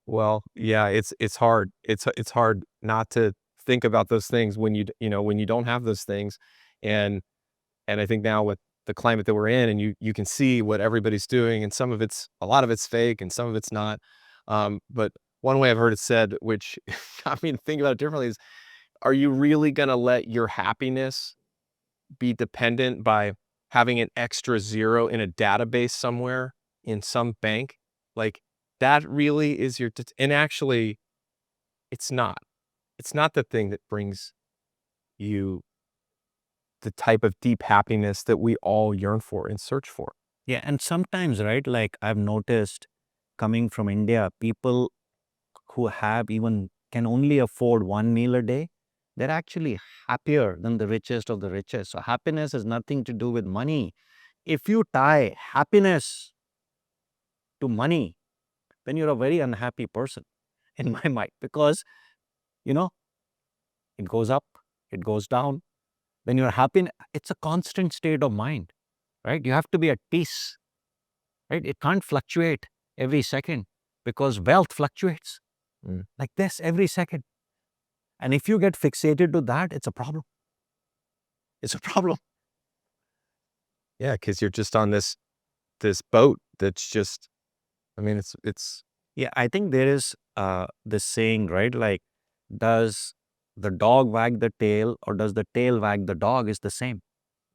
Well, yeah, it's hard. It's hard not to think about those things when when you don't have those things, and I think now with the climate that we're in, and you can see what everybody's doing, and a lot of it's fake, and some of it's not. But one way I've heard it said, which got me to think about it differently, is, are you really going to let your happiness be dependent by having an extra zero in a database somewhere in some bank? Like, that really is and actually, it's not. It's not the thing that brings you the type of deep happiness that we all yearn for and search for. Yeah, and sometimes, right, like I've noticed coming from India, people who have even can only afford one meal a day, they're actually happier than the richest of the richest. So happiness has nothing to do with money. If you tie happiness to money, then you're a very unhappy person in my mind, because, you know, it goes up, it goes down. When you're happy, it's a constant state of mind, right? You have to be at peace, right? It can't fluctuate every second, because wealth fluctuates Mm. like this every second. And if you get fixated to that, it's a problem. It's a problem. Yeah, because you're just on this boat that's just, I mean, it's Yeah, I think there is this saying, right? Like, does the dog wag the tail or does the tail wag the dog is the same,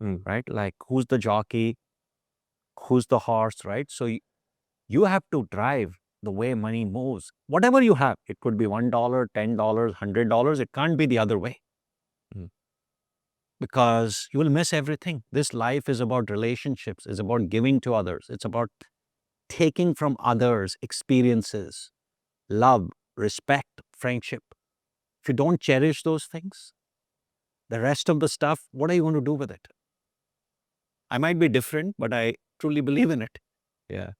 mm, right? Like, who's the jockey, who's the horse, right? So you have to drive the way money moves. Whatever you have, it could be $1, $10, $100. It can't be the other way, mm. because you will miss everything. This life is about relationships, it's about giving to others, it's about taking from others experiences, love, respect, friendship. If you don't cherish those things, the rest of the stuff, what are you going to do with it? I might be different, but I truly believe in it. Yeah.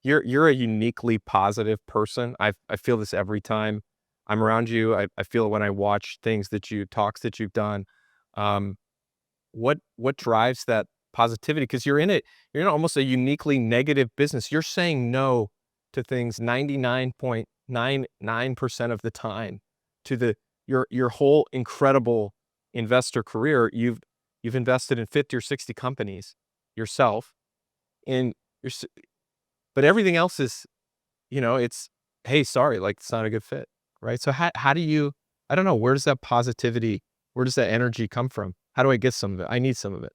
You're a uniquely positive person. I feel this every time I'm around you. I feel it when I watch talks that you've done. Um, what drives that positivity? Because you're in almost a uniquely negative business. You're saying no to things 99.99% of the time. To your whole incredible investor career, you've invested in 50 or 60 companies yourself, and you're but everything else is, it's, "Hey, sorry, like, it's not a good fit," right? So how do you, I don't know, where does that positivity, where does that energy come from? How do I get some of it? I need some of it.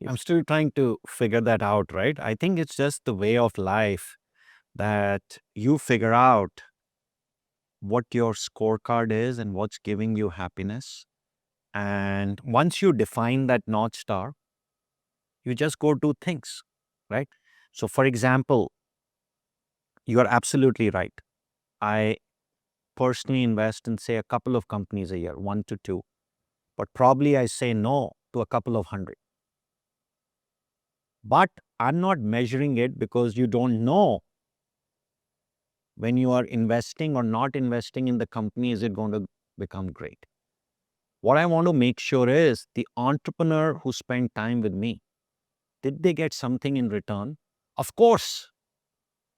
I'm still trying to figure that out, right? I think it's just the way of life that you figure out what your scorecard is and what's giving you happiness. And once you define that North Star, you just go do things, right? So, for example, you are absolutely right. I personally invest in, say, a couple of companies a year, 1 to 2, but probably I say no to a couple of hundred. But I'm not measuring it because you don't know when you are investing or not investing in the company, is it going to become great? What I want to make sure is the entrepreneur who spent time with me, did they get something in return? Of course,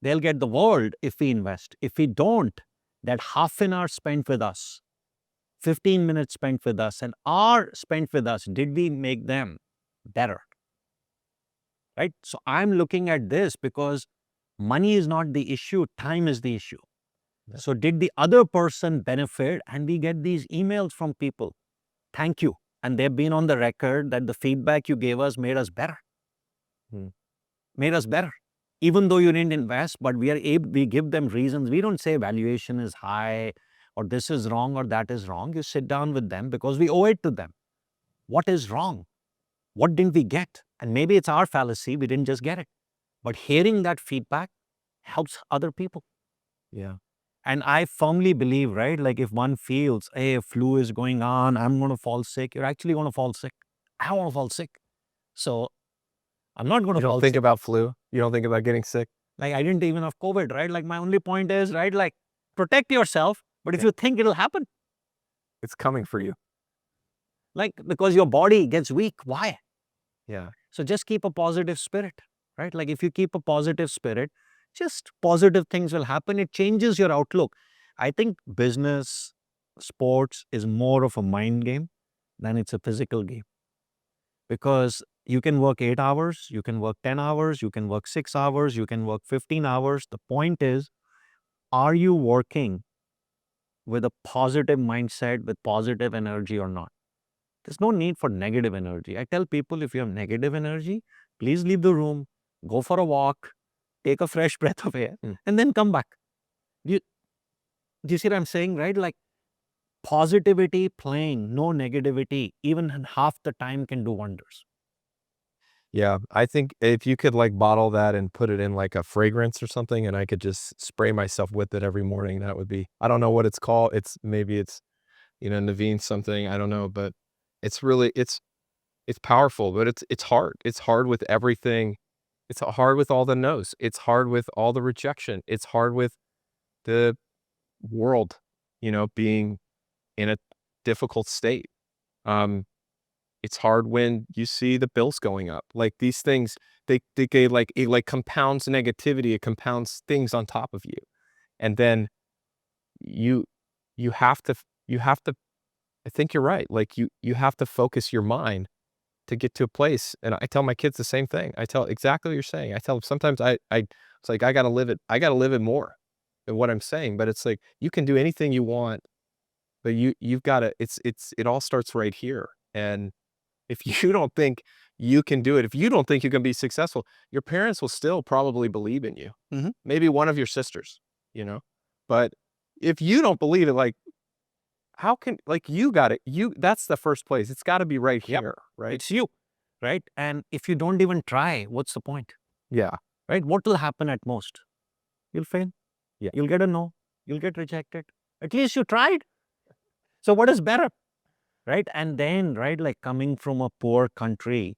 they'll get the world if we invest. If we don't, that half an hour spent with us, 15 minutes spent with us, an hour spent with us, did we make them better? Right? So I'm looking at this because money is not the issue, time is the issue. Yeah. So did the other person benefit? And we get these emails from people. Thank you. And they've been on the record that the feedback you gave us made us better. Made us better. Even though you didn't invest, but we give them reasons. We don't say valuation is high or this is wrong or that is wrong. You sit down with them because we owe it to them. What is wrong? What didn't we get? And maybe it's our fallacy, we didn't just get it. But hearing that feedback helps other people. Yeah. And I firmly believe, right, like if one feels, hey, a flu is going on, I'm going to fall sick, you're actually going to fall sick. I don't want to fall sick. So I'm not going to You fall don't think sick. about flu? You don't think about getting sick? Like I didn't even have COVID, right? Like my only point is, right, like protect yourself. But if Yeah. you think it'll happen, It's coming for you. like because your body gets weak, why? Yeah. So just keep a positive spirit, right? Like if you keep a positive spirit, just positive things will happen. It changes your outlook. I think business, sports is more of a mind game than it's a physical game. Because you can work 8 hours, you can work 10 hours, you can work 6 hours, you can work 15 hours. The point is, are you working with a positive mindset, with positive energy or not? There's no need for negative energy. I tell people if you have negative energy, please leave the room, go for a walk, take a fresh breath of air, and then come back. Do you see what I'm saying, right? Like positivity playing, no negativity, even half the time can do wonders. Yeah, I think if you could like bottle that and put it in like a fragrance or something and I could just spray myself with it every morning, that would be, I don't know what it's called. Maybe it's, Navin something, I don't know, but it's really, it's powerful, but it's hard. It's hard with everything. It's hard with all the no's. It's hard with all the rejection. It's hard with the world, being in a difficult state. Um, It's hard when you see the bills going up. Like these things, they like it like compounds negativity. It compounds things on top of you, and then you you have to you have to. I think you're right. Like you have to focus your mind to get to a place. And I tell my kids the same thing. I tell exactly what you're saying. I tell them sometimes it's like I gotta live it. I gotta live it more than what I'm saying. But it's like you can do anything you want, but you've got to. It all starts right here. And if you don't think you can do it, if you don't think you can be successful, your parents will still probably believe in you. Maybe one of your sisters, you know. But if you don't believe it, like how can like you got it? That's the first place. It's got to be right Yep. here, right? It's you, right? And if you don't even try, what's the point? Yeah. Right? What will happen at most? You'll fail. Yeah. You'll get a no. You'll get rejected. At least you tried. So what is better? Right? And then, right, like coming from a poor country,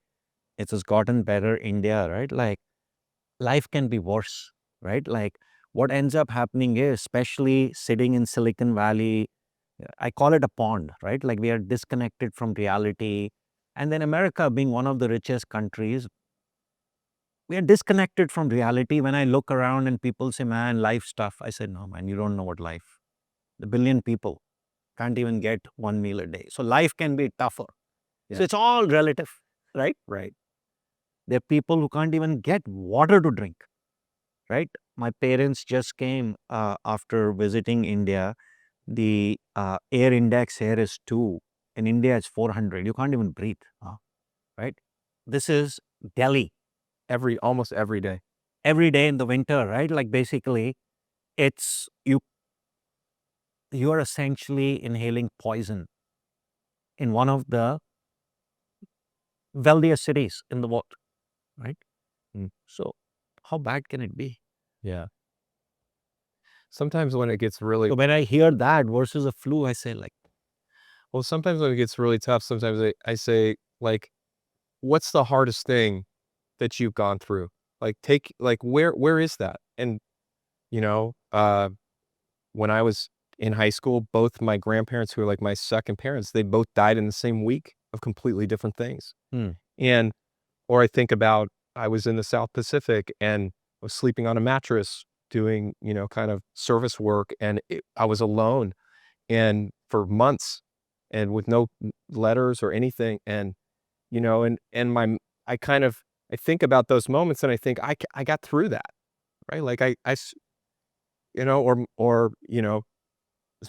it has gotten better, India, right? Like life can be worse, right? Like what ends up happening is, especially sitting in Silicon Valley, I call it a pond, right? Like we are disconnected from reality. And then America being one of the richest countries, we are disconnected from reality. When I look around and people say, man, life stuff, I said, no, man, you don't know what life. The billion people can't even get one meal a day. So life can be tougher. Yeah. So it's all relative, right? Right. There are people who can't even get water to drink, right? My parents just came after visiting India. The air index here is 2. In India, it's 400. You can't even breathe, right? This is Delhi. Almost every day. Every day in the winter, right? Like basically, it's you are essentially inhaling poison. in one of the wealthiest cities in the world, right? So how bad can it be? Yeah. Sometimes when it gets really So when I hear that versus a flu, I say like, well, sometimes when it gets really tough, sometimes I say, like, what's the hardest thing that you've gone through? Like, where is that? And, you know, when I was in high school, both my grandparents, who are like my second parents, they both died in the same week of completely different things. And, or I think about, I was in the South Pacific and was sleeping on a mattress doing, kind of service work. And I was alone and for months and with no letters or anything. And, I think about those moments and I think I got through that, right? Like as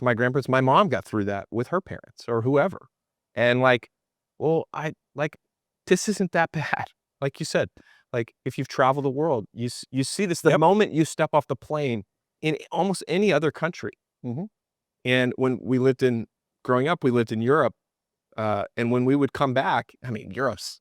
my grandparents, my mom got through that with her parents or whoever. And like, well, this isn't that bad. Like you said, like if you've traveled the world, you see this the moment you step off the plane in almost any other country. And when growing up, we lived in Europe. And when we would come back, I mean, Europe's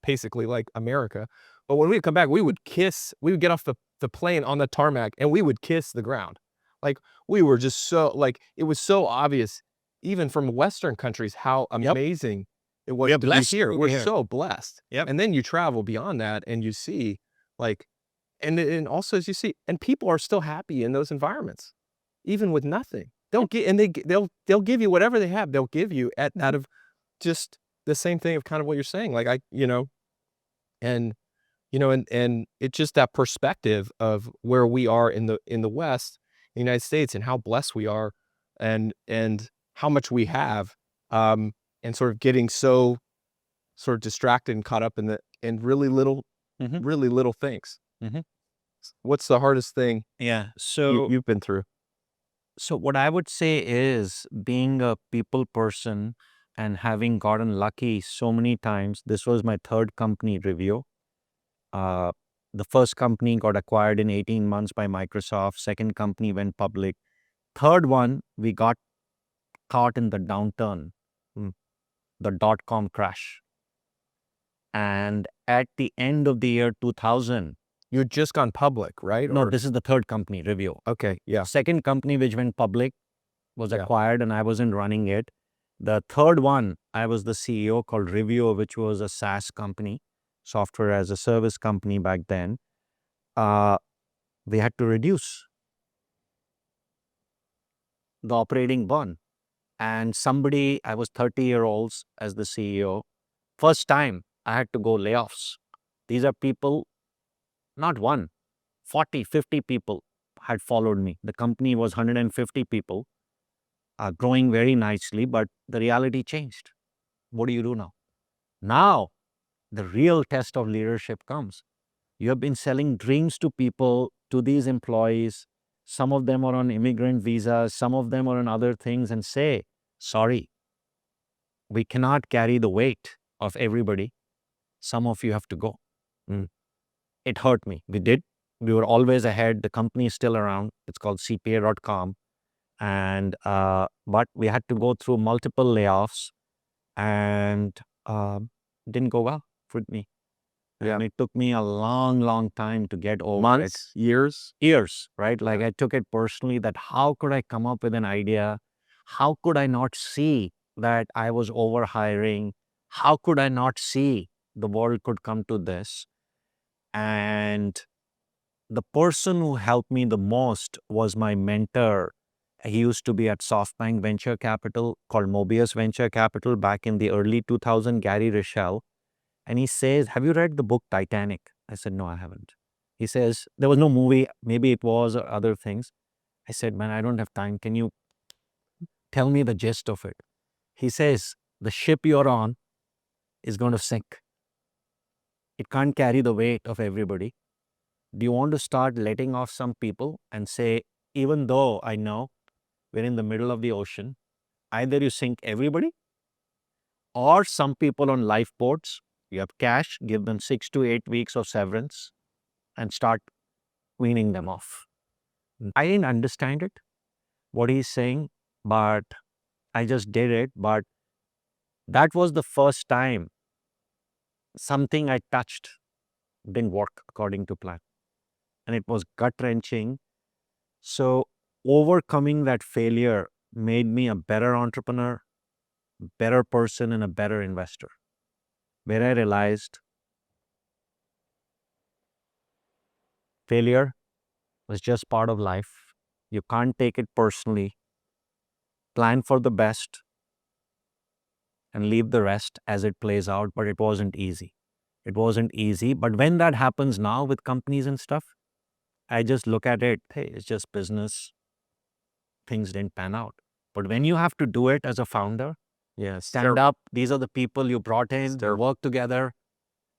basically like America. But when we would come back, we would get off the plane on the tarmac and we would kiss the ground. Like we were just so like, it was so obvious, even from Western countries, how amazing it was to be blessed here. to We're be here. so blessed. Yep. And then you travel beyond that and you see like, and also as you see, and people are still happy in those environments, even with nothing. They'll get, and they'll give you whatever they have. They'll give you out of just the same thing of kind of what you're saying. Like and and it's just that perspective of where we are in the West, the United States, and how blessed we are, and how much we have, and sort of getting so sort of distracted and caught up in really little things. What's the hardest thing Yeah. So you've been through? So what I would say is being a people person and having gotten lucky so many times. This was my third company review. Uh, the first company got acquired in 18 months by Microsoft. Second company went public. Third one, we got caught in the downturn, the dot-com crash. And at the end of the year 2000, You'd just gone public, right? no, Or this is the third company review. okay, yeah, Second company which went public was Yeah. acquired and I wasn't running it. The third one, I was the CEO, called Review, which was a SaaS company, software as a service company back then. We had to reduce the operating burn. And I was 30-year-olds as the CEO. First time I had to go layoffs. These are people, not one, 40, 50 people had followed me. The company was 150 people, growing very nicely, but the reality changed. What do you do now? Now, the real test of leadership comes. You have been selling dreams to people, to these employees. Some of them are on immigrant visas, some of them are on other things, and say, sorry, we cannot carry the weight of everybody. Some of you have to go. It hurt me. We did. We were always ahead. The company is still around. It's called CPA.com. And, but we had to go through multiple layoffs and didn't go well with me. And it took me a long, long time to get over months, years. years, right? Like I took it personally that how could I come up with an idea? How could I not see that I was over hiring? How could I not see the world could come to this? And the person who helped me the most was my mentor. He used to be at SoftBank Venture Capital, called Mobius Venture Capital, back in the early 2000, Gary Rochelle. And he says, have you read the book Titanic? I said, no, I haven't. He says, there was no movie, maybe it was, or other things. I said, man, I don't have time. Can you tell me the gist of it? He says, the ship you're on is going to sink. It can't carry the weight of everybody. Do you want to start letting off some people and say, even though I know we're in the middle of the ocean, either you sink everybody or some people on lifeboats, you have cash, give them 6 to 8 weeks of severance and start weaning them off. I didn't understand it, what he's saying, but I just did it. But That was the first time something I touched didn't work according to plan. And it was gut-wrenching. So overcoming that failure made me a better entrepreneur, better person, and a better investor, where I realized failure was just part of life. You can't take it personally. Plan for the best and leave the rest as it plays out. But it wasn't easy. It wasn't easy. But when that happens now with companies and stuff, I just look at it, hey, it's just business. Things didn't pan out. But when you have to do it as a founder, stand up, these are the people you brought in, work together,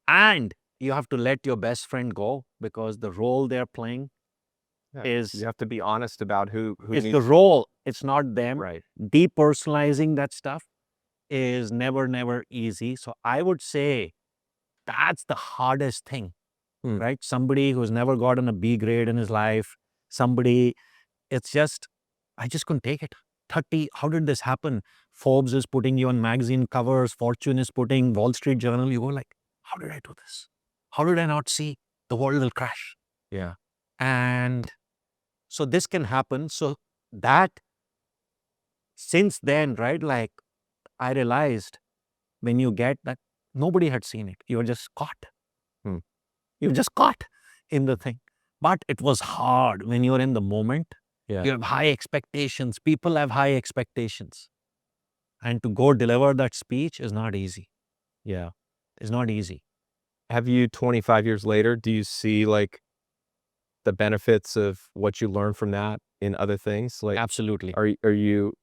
and you have to let your best friend go because the role they're playing is You have to be honest about who it's needs the role, it's not them. right. Depersonalizing that stuff is never easy. So I would say that's the hardest thing, right? Somebody who's never gotten a B grade in his life, somebody, it's just, I just couldn't take it. 30, how did this happen? Forbes is putting you on magazine covers, Fortune is putting, Wall Street Journal, you go like, how did I do this? How did I not see the world will crash? Yeah. And so this can happen. So that, since then, right, like I realized when you get that, nobody had seen it. You're just caught. You're just caught in the thing. But it was hard when you're in the moment. Yeah. You have high expectations. People have high expectations. And to go deliver that speech is not easy. Yeah. It's not easy. Have you 25 years later, do you see like the benefits of what you learned from that in other things? Like, Absolutely. do you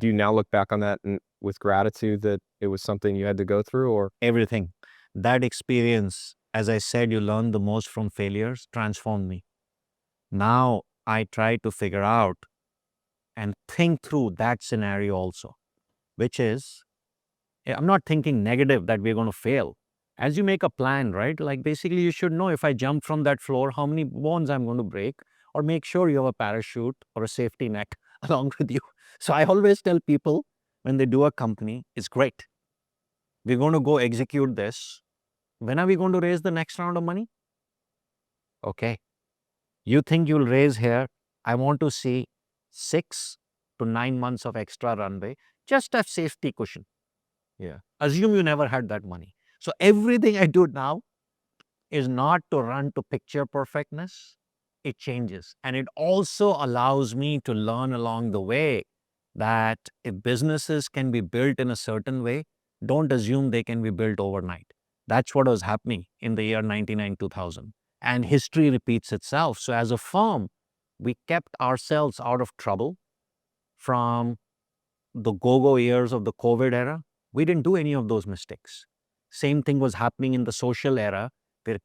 now look back on that and with gratitude that it was something you had to go through, or? Everything. That experience, as I said, you learn the most from failures, transformed me. Now I try to figure out and think through that scenario also, which is, I'm not thinking negative that we're going to fail. As you make a plan, right? Like basically you should know if I jump from that floor, how many bones I'm going to break, or make sure you have a parachute or a safety net along with you. So I always tell people when they do a company, it's great. We're going to go execute this. When are we going to raise the next round of money? Okay. You think you'll raise here? I want to see 6 to 9 months of extra runway, just a safety cushion. Yeah. Assume you never had that money. So everything I do now is not to run to picture perfectness. It changes. And it also allows me to learn along the way that if businesses can be built in a certain way, don't assume they can be built overnight. That's what was happening in the year 99, 2000. And history repeats itself. So as a firm, we kept ourselves out of trouble from the go-go years of the COVID era. We didn't do any of those mistakes. Same thing was happening in the social era, where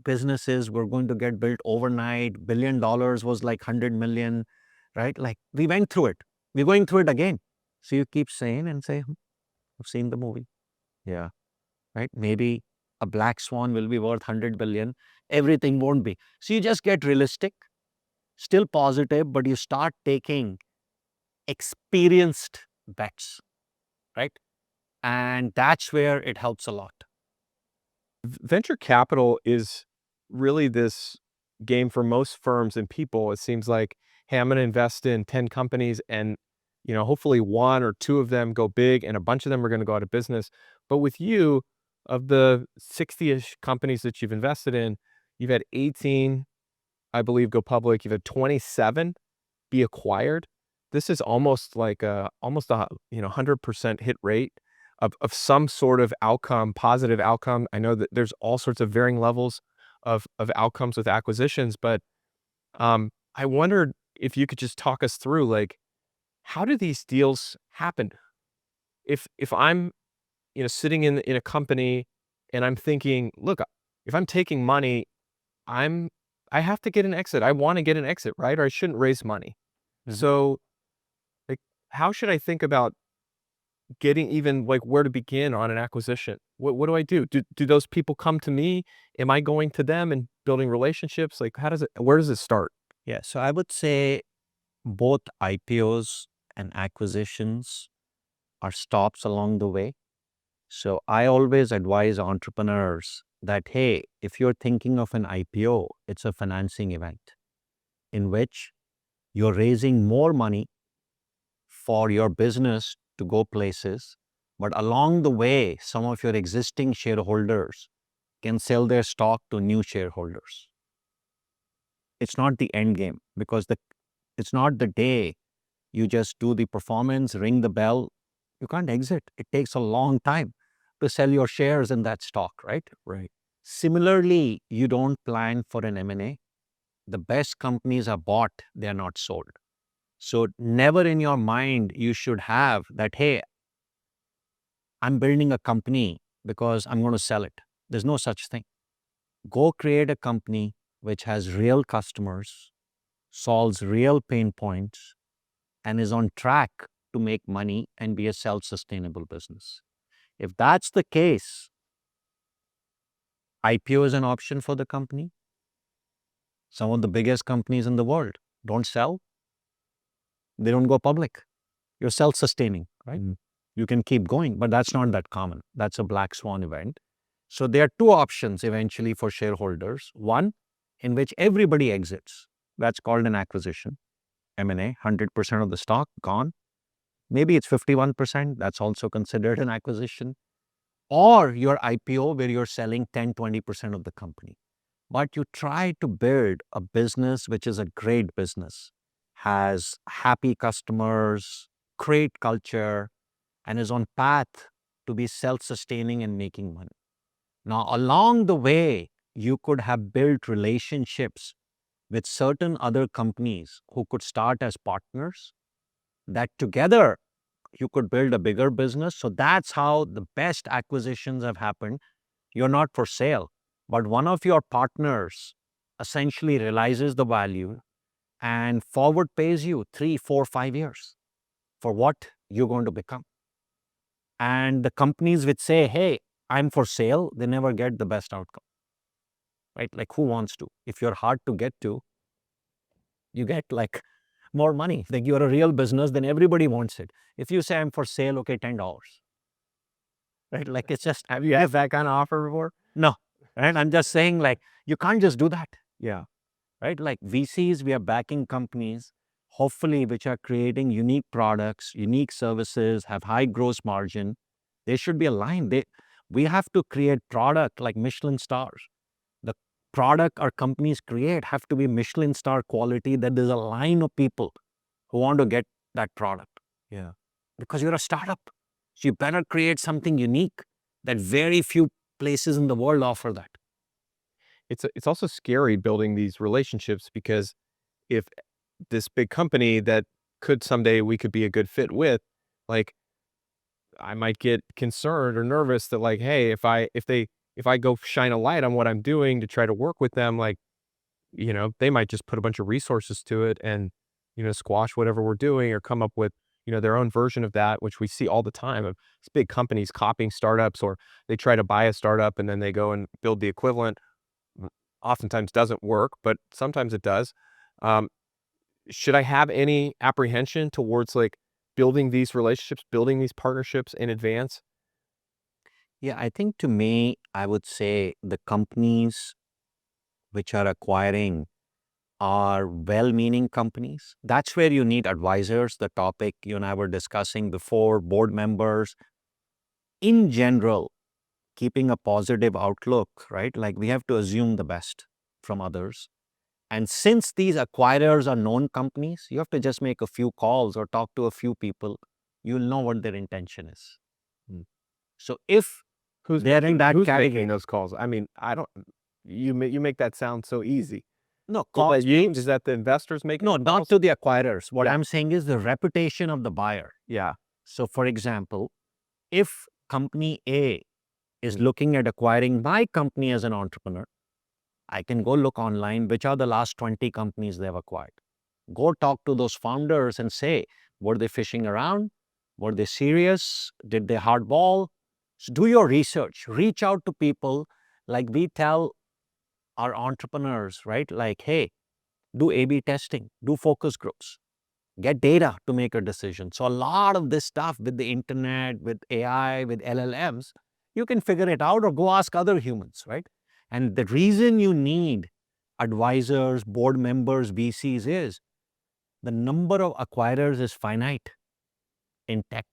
businesses were going to get built overnight. $1 billion was like 100 million, right? Like we went through it. We're going through it again. So you keep saying and say, I've seen the movie. Yeah. Right? Maybe a black swan will be worth 100 billion. Everything won't be. So you just get realistic, still positive, but you start taking experienced bets, right? And that's where it helps a lot. Venture capital is really this game for most firms and people. It seems like, hey, I'm going to invest in 10 companies and, hopefully one or two of them go big and a bunch of them are going to go out of business. But with you, of the 60-ish companies that you've invested in, you've had 18, I believe, go public. You've had 27 be acquired. This is almost like almost a 100% hit rate of some sort of outcome, positive outcome. I know that there's all sorts of varying levels of outcomes with acquisitions, but I wondered if you could just talk us through, like, how do these deals happen? If I'm sitting in a company and I'm thinking, look, if I'm taking money, I'm I have to get an exit. I want to get an exit, right? Or I shouldn't raise money. So, like, how should I think about getting even like where to begin on an acquisition? What do I do? Do those people come to me? Am I going to them and building relationships? Like, where does it start? Yeah. So I would say both IPOs and acquisitions are stops along the way. So I always advise entrepreneurs that, hey, if you're thinking of an IPO, it's a financing event in which you're raising more money for your business to go places, but along the way, some of your existing shareholders can sell their stock to new shareholders. It's not the end game because it's not the day you just do the performance, ring the bell. You can't exit. It takes a long time to sell your shares in that stock, right? Right. Similarly, you don't plan for an M&A. The best companies are bought, they are not sold. So never in your mind you should have that, hey, I'm building a company because I'm going to sell it. There's no such thing. Go create a company which has real customers, solves real pain points, and is on track to make money and be a self-sustainable business. If that's the case, IPO is an option for the company. Some of the biggest companies in the world don't sell, they don't go public. You're self-sustaining, right? You can keep going, but that's not that common. That's a black swan event. So there are two options eventually for shareholders. One, in which everybody exits. That's called an acquisition, M&A, 100% of the stock gone. Maybe it's 51%. That's also considered an acquisition. Or your IPO where you're selling 10, 20% of the company. But you try to build a business which is a great business, has happy customers, great culture, and is on path to be self-sustaining and making money. Now, along the way, you could have built relationships with certain other companies who could start as partners, that together you could build a bigger business. So that's how the best acquisitions have happened. You're not for sale, but one of your partners essentially realizes the value and forward pays you 3, 4, 5 years for what you're going to become. And the companies which say, hey, I'm for sale, they never get the best outcome, right? Like who wants to? If you're hard to get to, you get like more money. Like you're a real business, then everybody wants it. If you say I'm for sale, okay, $10, right? Like it's just, Have you had that kind of offer before? no, right? I'm just saying like, you can't just do that, Yeah. right? Like VCs, we are backing companies, hopefully, which are creating unique products, unique services, have high gross margin. They should be aligned. We have to create product like Michelin stars. The product our companies create have to be Michelin star quality, that there's a line of people who want to get that product. Yeah. Because you're a startup. So you better create something unique that very few places in the world offer that. It's also scary building these relationships because if this big company that someday we could be a good fit with, like I might get concerned or nervous that like, hey, if I go shine a light on what I'm doing to try to work with them, like, they might just put a bunch of resources to it and, squash whatever we're doing or come up with, their own version of that, which we see all the time of these big companies copying startups, or they try to buy a startup and then they go and build the equivalent. Oftentimes doesn't work, but sometimes it does. Um, should I have any apprehension towards like building these relationships, building these partnerships in advance? Yeah, I think to me, I would say the companies which are acquiring are well-meaning companies. That's where you need advisors, the topic you and I were discussing before, board members. In general, keeping a positive outlook, right? Like we have to assume the best from others. And since these acquirers are known companies, you have to just make a few calls or talk to a few people. You'll know what their intention is. So if they're in that Who's category, making those calls? I mean, I don't. You make that sound so easy. no, Well, calls, is that the investors making? no, the not calls? to the acquirers. What Yeah. I'm saying is the reputation of the buyer. Yeah. So for example, if company A is looking at acquiring my company as an entrepreneur, I can go look online, which are the last 20 companies they've acquired. Go talk to those founders and say, were they fishing around? Were they serious? Did they hardball? So do your research. Reach out to people like we tell our entrepreneurs, right? Like, hey, do A/B testing, do focus groups, get data to make a decision. So a lot of this stuff with the internet, with AI, with LLMs, You can figure it out or go ask other humans, right? And the reason you need advisors, board members, VCs is the number of acquirers is finite in tech.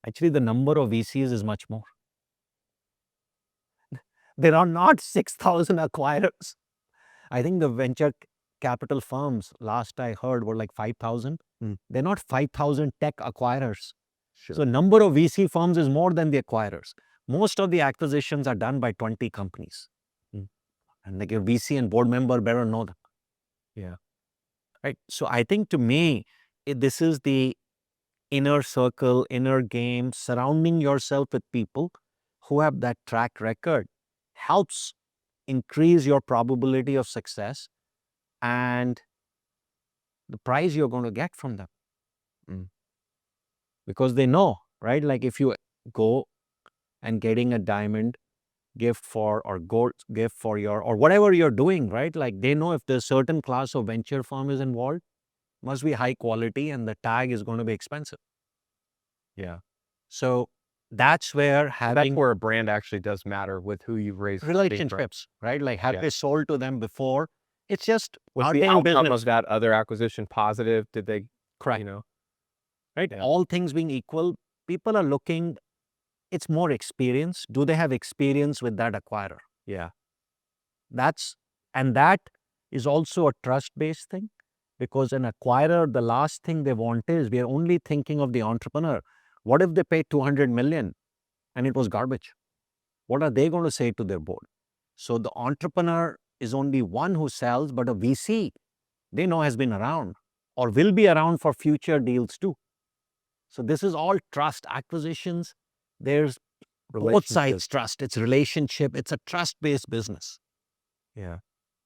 Actually, the number of VCs is much more. There are not 6,000 acquirers. I think the venture capital firms, last I heard, were like 5,000. They're not 5,000 tech acquirers. Sure. So number of VC firms is more than the acquirers. Most of the acquisitions are done by 20 companies. And like your VC and board member better know them. Yeah. Right. So I think to me, this is the inner circle, inner game, surrounding yourself with people who have that track record helps increase your probability of success and the prize you're going to get from them. Because they know, right? Like if you go and getting a diamond gift for or gold gift for your or whatever you're doing, right? Like they know if there's certain class of venture firm is involved, must be high quality and the tag is going to be expensive. Yeah. So that's where having That's where a brand actually does matter with who you've raised relationships, right? Like have they sold to them before? It's just was are the they in outcome business? of that other acquisition positive? Did they, Correct. you know, Right? Yeah. All things being equal, people are looking, it's more experience. Do they have experience with that acquirer? yeah, And that is also a trust-based thing because an acquirer, the last thing they want is we are only thinking of the entrepreneur. What if they pay 200 million and it was garbage? What are they going to say to their board? So the entrepreneur is only one who sells, but a VC, they know has been around or will be around for future deals too. So this is all trust acquisitions. There's both sides trust. It's relationship. It's a trust-based business. Yeah.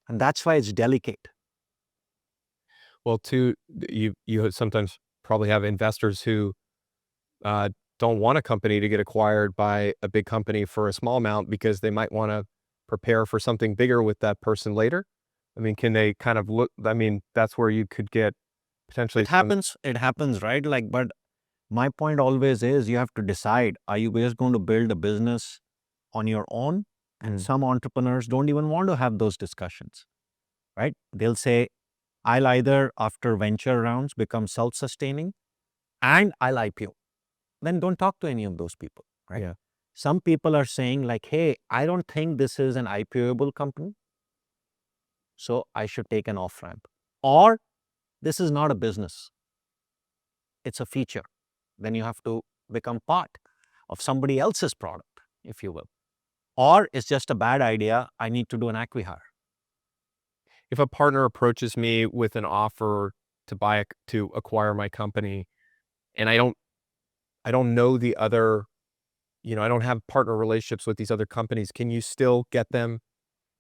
And that's why it's delicate. Well, too, you sometimes probably have investors who don't want a company to get acquired by a big company for a small amount because they might want to prepare for something bigger with that person later. I mean, can they kind of look? I mean, that's where you could get potentially. It happens, right? Like, but my point always is you have to decide, are you just going to build a business on your own? And some entrepreneurs don't even want to have those discussions, right? They'll say, I'll either after venture rounds become self-sustaining and I'll IPO. Then don't talk to any of those people, right? Yeah. Some people are saying like, hey, I don't think this is an IPOable company, so I should take an off-ramp. Or this is not a business, it's a feature. Then you have to become part of somebody else's product, if you will. Or it's just a bad idea, I need to do an acqui-hire. If a partner approaches me with an offer to acquire my company, and I don't know the other, I don't have partner relationships with these other companies, can you still get them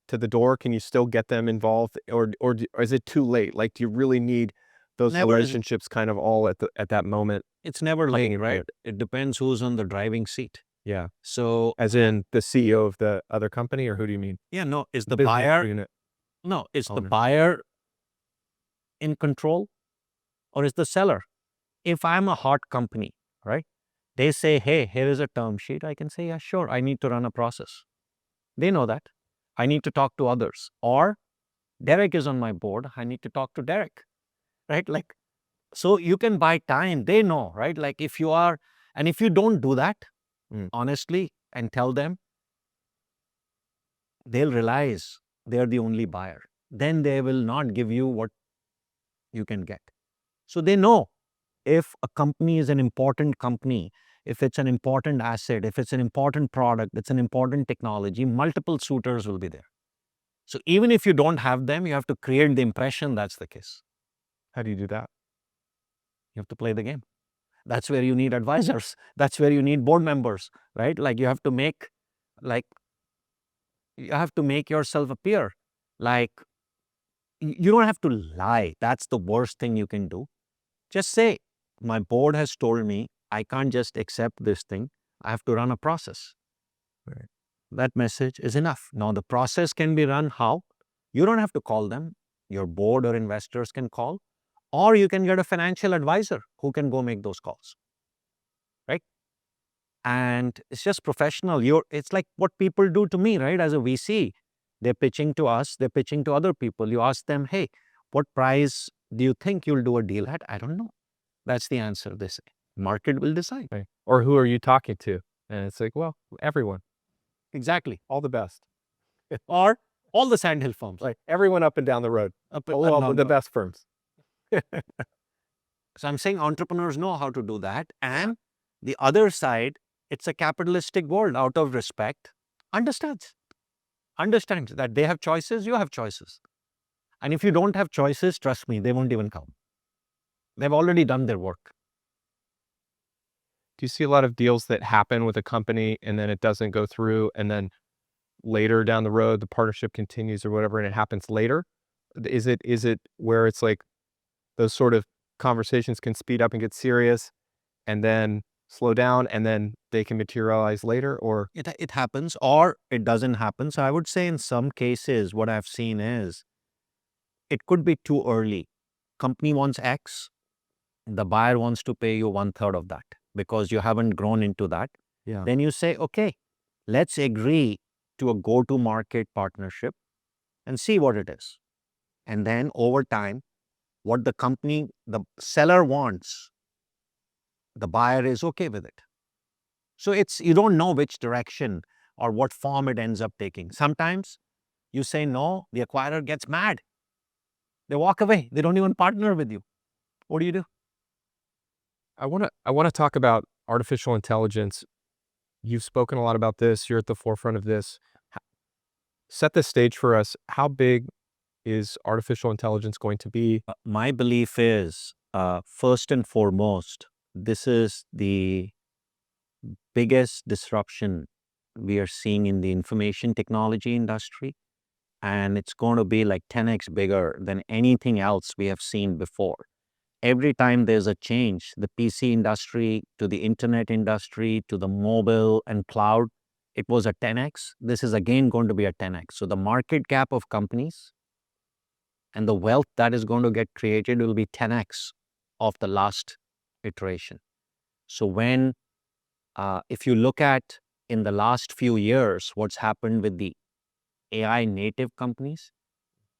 to the door? Can you still get them involved, or is it too late? Like, do you really need those relationships kind of all at that moment? It's never late, right? It depends who's on the driving seat. Yeah. So As in the CEO of the other company, or who do you mean? yeah, no, is the Business buyer unit. no, is the owner. buyer in control or is the seller? If I'm a hot company, right? They say, hey, here is a term sheet. I can say, yeah, sure. I need to run a process. They know that. I need to talk to others. Or Derek is on my board. I need to talk to Derek, right? Like, so you can buy time. They know, right? Like if you are, and if you don't do that, honestly, and tell them, they'll realize they're the only buyer. Then they will not give you what you can get. So they know if a company is an important company, if it's an important asset, if it's an important product, it's an important technology, multiple suitors will be there. So even if you don't have them, you have to create the impression that's the case. How do you do that? You have to play the game. That's where you need advisors. That's where you need board members, right? Like you have to make yourself appear. Like you don't have to lie. That's the worst thing you can do. Just say, my board has told me I can't just accept this thing. I have to run a process. Right. That message is enough. Now, the process can be run how? You don't have to call them. Your board or investors can call, or you can get a financial advisor who can go make those calls. Right? And it's just professional. It's like what people do to me, right? As a VC, they're pitching to us, they're pitching to other people. You ask them, hey, what price do you think you'll do a deal at? I don't know. That's the answer, they say. Market will decide. Right. Or who are you talking to? And it's like, well, everyone, Exactly. all the best. Or all the sandhill firms. Like everyone up and down the road. The best firms. So I'm saying entrepreneurs know how to do that. And the other side, it's a capitalistic world out of respect, understands that they have choices, you have choices. And if you don't have choices, trust me, they won't even come. They've already done their work. Do you see a lot of deals that happen with a company and then it doesn't go through, and then later down the road, the partnership continues or whatever, and it happens later? Is it where it's like those sort of conversations can speed up and get serious and then slow down and then they can materialize later, or? It happens or it doesn't happen. So I would say in some cases, what I've seen is it could be too early. Company wants X, the buyer wants to pay you 1/3 of that because you haven't grown into that. Yeah. Then you say, okay, let's agree to a go-to-market partnership and see what it is. And then over time, what the seller wants, the buyer is okay with it. So you don't know which direction or what form it ends up taking. Sometimes you say no, the acquirer gets mad. They walk away. They don't even partner with you. What do you do? I want to talk about artificial intelligence. You've spoken a lot about this. You're at the forefront of this. Set the stage for us. How big is artificial intelligence going to be? My belief is, first and foremost, this is the biggest disruption we are seeing in the information technology industry. And it's going to be like 10x bigger than anything else we have seen before. Every time there's a change, the PC industry to the internet industry to the mobile and cloud, it was a 10x. This is again going to be a 10x. So the market cap of companies and the wealth that is going to get created will be 10x of the last iteration. So if you look at in the last few years, what's happened with the AI native companies,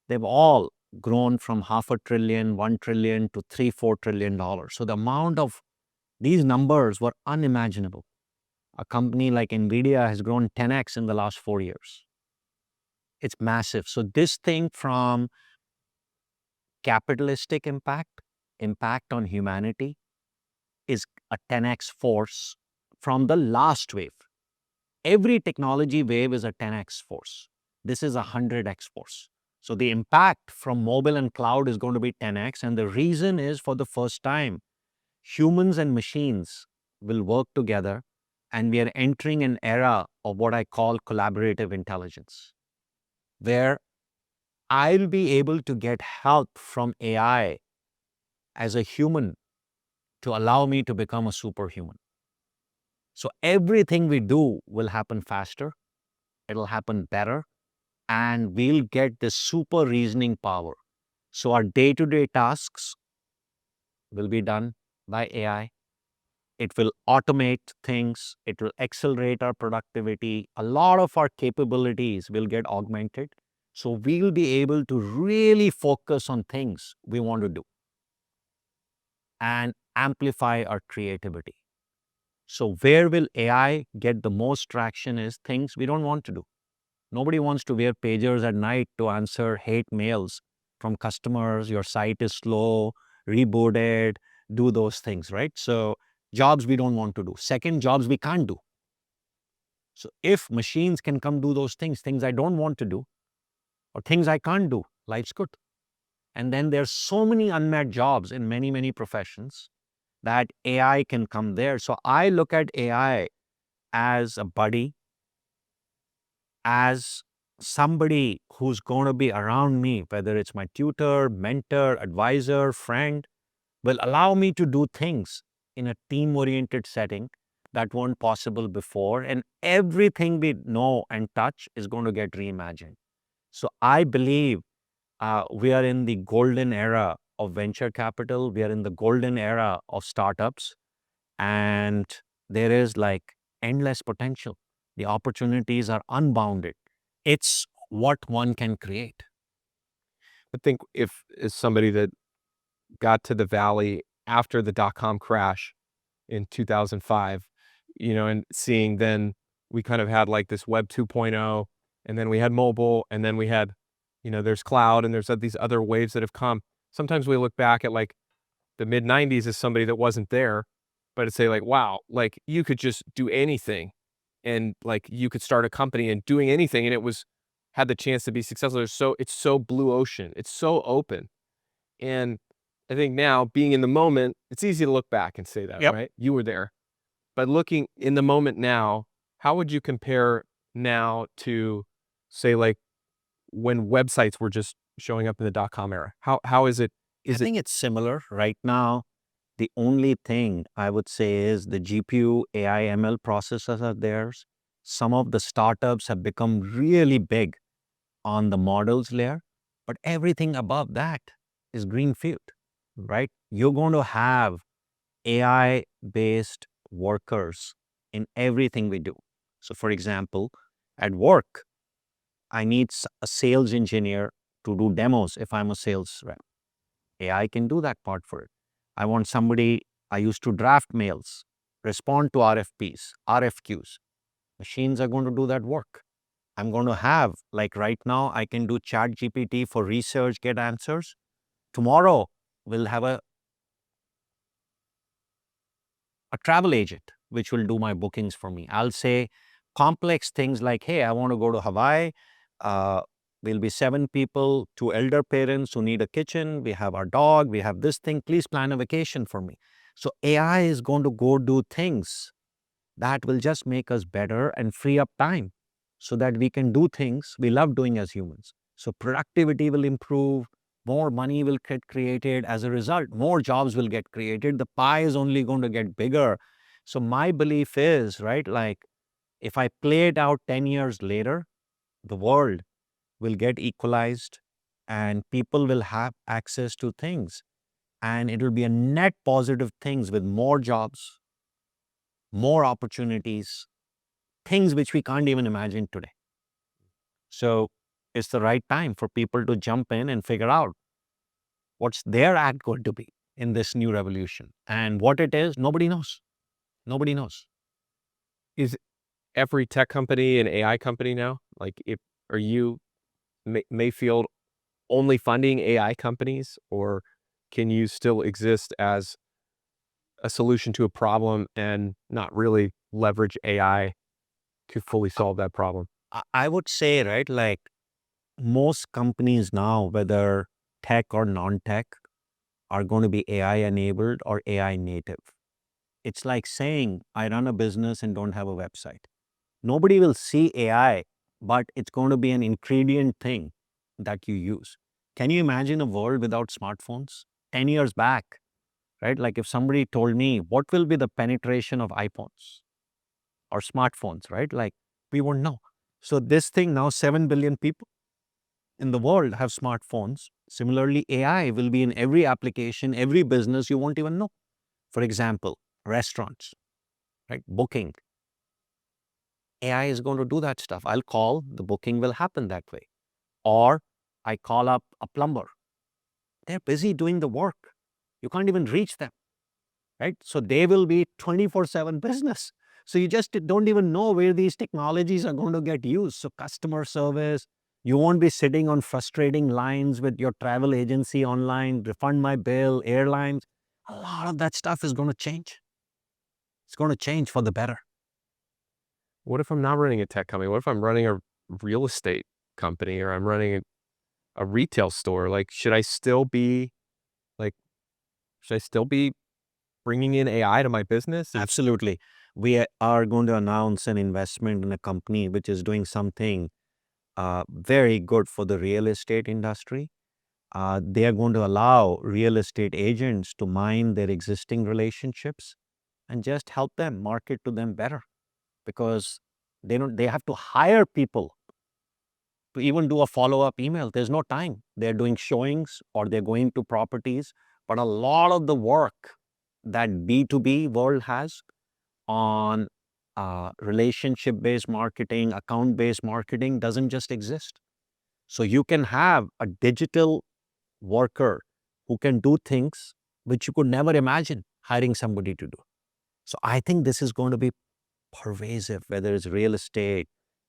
they've all grown from $500 billion, $1 trillion to $3-4 trillion. So the amount of these numbers were unimaginable. A company like NVIDIA has grown 10x in the last 4 years. It's massive. So this thing from capitalistic impact on humanity is a 10x force from the last wave. Every technology wave is a 10x force. This is a 100x force. So the impact from mobile and cloud is going to be 10x. And the reason is, for the first time, humans and machines will work together. And we are entering an era of what I call collaborative intelligence, where I'll be able to get help from AI as a human to allow me to become a superhuman. So everything we do will happen faster, it'll happen better, and we'll get this super reasoning power. So our day-to-day tasks will be done by AI. It will automate things. It will accelerate our productivity. A lot of our capabilities will get augmented. So we'll be able to really focus on things we want to do and amplify our creativity. So where will AI get the most traction is things we don't want to do. Nobody wants to wear pagers at night to answer hate mails from customers. Your site is slow, rebooted, do those things, right? So jobs we don't want to do. Second, jobs we can't do. So if machines can come do those things I don't want to do, or things I can't do, life's good. And then there's so many unmet jobs in many, many professions that AI can come there. So I look at AI as a buddy, as somebody who's going to be around me, whether it's my tutor, mentor, advisor, friend, will allow me to do things in a team-oriented setting that weren't possible before. And everything we know and touch is going to get reimagined. So I believe we are in the golden era of venture capital. We are in the golden era of startups. And there is like endless potential. The opportunities are unbounded. It's what one can create. I think if as somebody that got to the Valley after the dot-com crash in 2005, and seeing then we kind of had like this Web 2.0, and then we had mobile, and then we had, there's cloud, and there's these other waves that have come. Sometimes we look back at like the mid 90s as somebody that wasn't there, but to say like, wow, like you could just do anything and like you could start a company and doing anything and it was had the chance to be successful. It's so blue ocean. It's so open. And I think now being in the moment, it's easy to look back and say that, Yep. right? You were there. But looking in the moment now, how would you compare now to say like when websites were just showing up in the dot-com era? How is it I is it think it's similar right now. The only thing I would say is the GPU AI ML processors are theirs. Some of the startups have become really big on the models layer, but everything above that is greenfield, right? You're going to have AI based workers in everything we do. So, for example, at work, I need a sales engineer to do demos if I'm a sales rep. AI can do that part for it. I want somebody, I used to draft mails, respond to RFPs, RFQs. Machines are going to do that work. I'm going to have, like right now, I can do chat GPT for research, get answers. Tomorrow, we'll have a travel agent, which will do my bookings for me. I'll say complex things like, hey, I want to go to Hawaii. We'll be 7 people, 2 elder parents who need a kitchen. We have our dog. We have this thing. Please plan a vacation for me. So AI is going to go do things that will just make us better and free up time so that we can do things we love doing as humans. So productivity will improve, more money will get created. As a result, more jobs will get created. The pie is only going to get bigger. So my belief is, right, like if I play it out 10 years later, the world will get equalized and people will have access to things. And it will be a net positive things with more jobs, more opportunities, things which we can't even imagine today. So it's the right time for people to jump in and figure out what's their act going to be in this new revolution. And what it is, nobody knows. Nobody knows. is every tech company an AI company now? Like if are you Mayfield only funding AI companies, or can you still exist as a solution to a problem and not really leverage AI to fully solve that problem? I would say, right, like most companies now, whether tech or non-tech, are going to be AI enabled or AI native. It's like saying, I run a business and don't have a website. Nobody will see AI, but it's going to be an ingredient thing that you use. Can you imagine a world without smartphones? 10 years back, right? Like if somebody told me, what will be the penetration of iPhones or smartphones, right? Like we won't know. So this thing now, 7 billion people in the world have smartphones. Similarly, AI will be in every application, every business you won't even know. For example, restaurants, right? Booking. AI is going to do that stuff. I'll call, the booking will happen that way. Or I call up a plumber. They're busy doing the work. You can't even reach them, right? So they will be 24/7 business. So you just don't even know where these technologies are going to get used. So customer service, you won't be sitting on frustrating lines with your travel agency online, refund my bill, airlines. A lot of that stuff is going to change. It's going to change for the better. What if I'm not running a tech company? What if I'm running a real estate company, or I'm running a retail store? Like, like, should I still be bringing in AI to my business? Absolutely. We are going to announce an investment in a company which is doing something very good for the real estate industry. They are going to allow real estate agents to mine their existing relationships and just help them market to them better because they have to hire people to even do a follow-up email. There's no time. They're doing showings or they're going to properties, but a lot of the work that B2B world has on relationship-based marketing, account-based marketing doesn't just exist. So you can have a digital worker who can do things which you could never imagine hiring somebody to do. So I think this is going to be pervasive, whether it's real estate,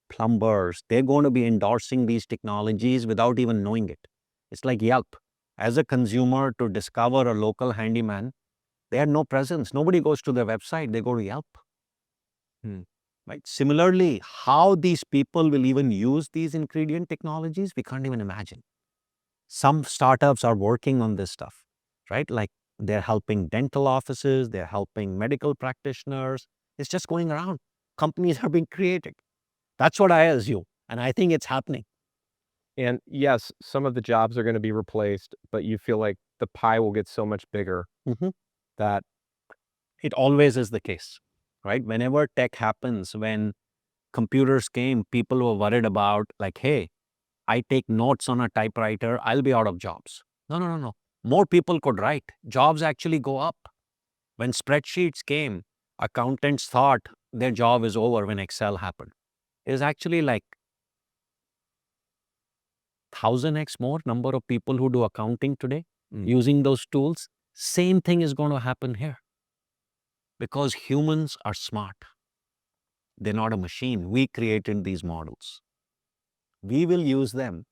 plumbers, they're going to be endorsing these technologies without even knowing it. It's like Yelp. As a consumer, to discover a local handyman, they had no presence. Nobody goes to their website, they go to Yelp. Right? Similarly, how these people will even use these ingredient technologies, we can't even imagine. Some startups are working on this stuff, right? Like they're helping dental offices, they're helping medical practitioners. It's just going around. Companies are being created. That's what I assume. And I think it's happening. And yes, some of the jobs are going to be replaced, but you feel like the pie will get so much bigger that It always is the case, right? Whenever tech happens, when computers came, people were worried about, like, hey, I take notes on a typewriter, I'll be out of jobs. No. More people could write. Jobs actually go up. When spreadsheets came, accountants thought their job is over when Excel happened. It is actually like 1000x more number of people who do accounting today using those tools. Same thing is going to happen here. Because humans are smart. They're not a machine. We created these models. We will use them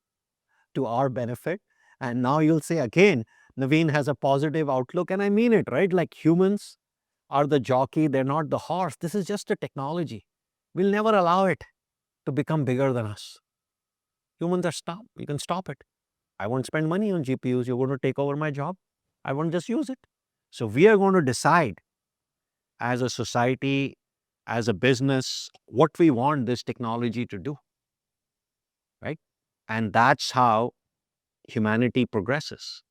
to our benefit. And now you'll say again, Navin has a positive outlook, and I mean it, right? Like humans are the jockey, they're not the horse. This is just a technology. We'll never allow it to become bigger than us. Humans are stop. You can stop it. I won't spend money on GPUs. You're going to take over my job. I won't just use it. So we are going to decide as a society, as a business, what we want this technology to do, right? And that's how humanity progresses,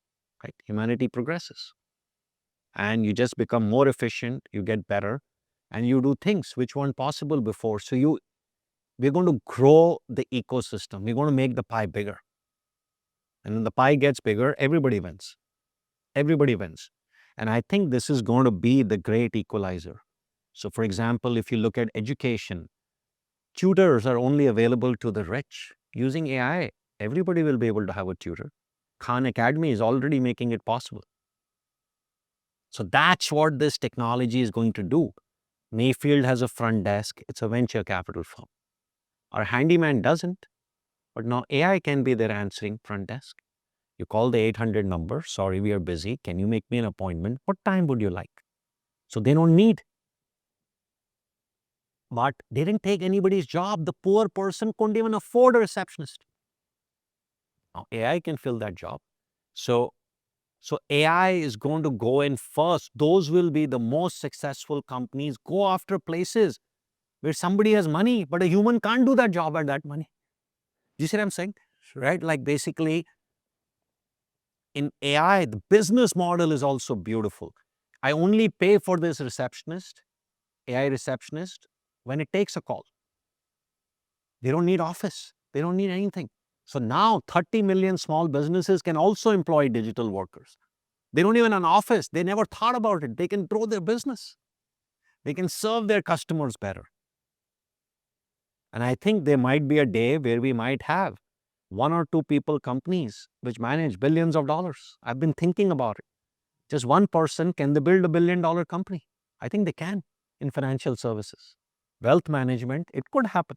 right? Humanity progresses. And you just become more efficient, you get better, and you do things which weren't possible before. So we're going to grow the ecosystem. We're going to make the pie bigger. And when the pie gets bigger, everybody wins. Everybody wins. And I think this is going to be the great equalizer. So for example, if you look at education, tutors are only available to the rich. Using AI, everybody will be able to have a tutor. Khan Academy is already making it possible. So that's what this technology is going to do. Mayfield has a front desk. It's a venture capital firm. Our handyman doesn't, but now AI can be their answering front desk. You call the 800 number. Sorry, we are busy. Can you make me an appointment? What time would you like? So they don't need. But they didn't take anybody's job. The poor person couldn't even afford a receptionist. Now AI can fill that job. So AI is going to go in first. Those will be the most successful companies. Go after places where somebody has money, but a human can't do that job at that money. Do you see what I'm saying? Right? Like basically, in AI, the business model is also beautiful. I only pay for this receptionist, AI receptionist, when it takes a call. They don't need office. They don't need anything. So now 30 million small businesses can also employ digital workers. They don't even have an office. They never thought about it. They can grow their business. They can serve their customers better. And I think there might be a day where we might have 1 or 2 people companies which manage billions of dollars. I've been thinking about it. Just one person, can they build $1 billion company? I think they can in financial services. Wealth management, it could happen.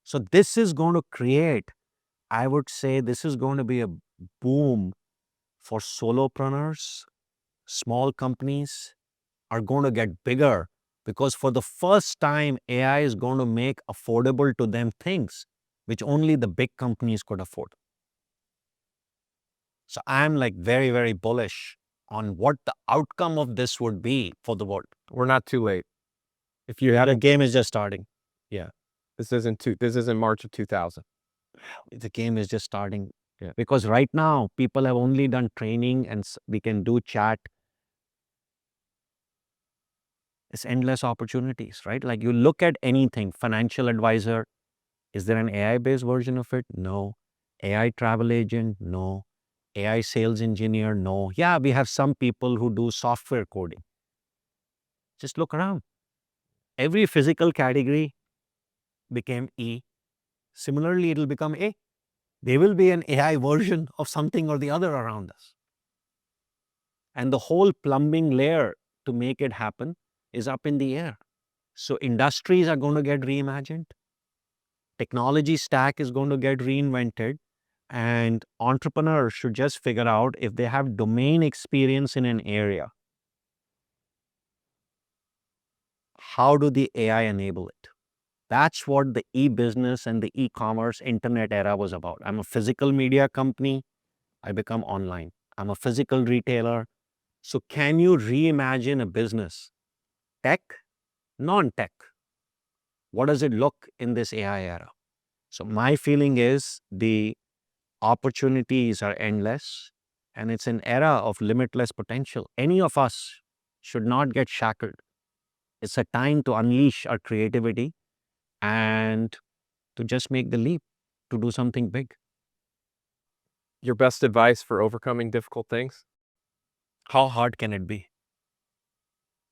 So this is going to create, I would say this is going to be a boom for solopreneurs. Small companies are going to get bigger because for the first time, AI is going to make affordable to them things which only the big companies could afford. So I'm like very, very bullish on what the outcome of this would be for the world. we're not too late. If you The haven't, game is just starting. this isn't March of 2000. The game is just starting. Yeah. Because right now, people have only done training and we can do chat. It's endless opportunities, right? Like you look at anything, financial advisor, is there an AI-based version of it? No. AI travel agent? No. AI sales engineer? No. Yeah, we have some people who do software coding. Just look around. Every physical category became E. Similarly, it'll become A. There will be an AI version of something or the other around us. And the whole plumbing layer to make it happen is up in the air. So industries are going to get reimagined. Technology stack is going to get reinvented. And entrepreneurs should just figure out if they have domain experience in an area, how do the AI enable it? That's what the e-business and the e-commerce internet era was about. I'm a physical media company, I become online. I'm a physical retailer. So can you reimagine a business? Tech, non-tech. What does it look in this AI era? So my feeling is the opportunities are endless and it's an era of limitless potential. Any of us should not get shackled. It's a time to unleash our creativity and to just make the leap, to do something big. Your best advice for overcoming difficult things? How hard can it be?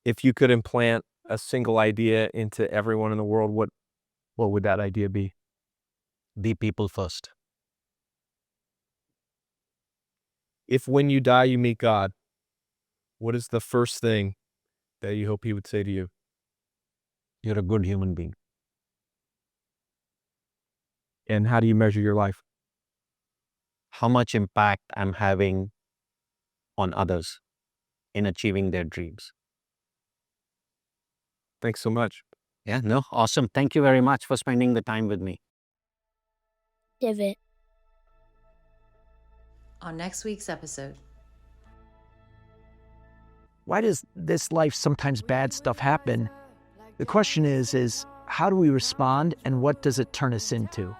If you could implant a single idea into everyone in the world, what would that idea be? Be people first. If when you die, you meet God, what is the first thing that you hope he would say to you? You're a good human being. And how do you measure your life? How much impact I'm having on others in achieving their dreams. Thanks so much. Yeah, no, awesome. Thank you very much for spending the time with me. Divot. On next week's episode. Why does this life sometimes bad stuff happen? The question is how do we respond and what does it turn us into?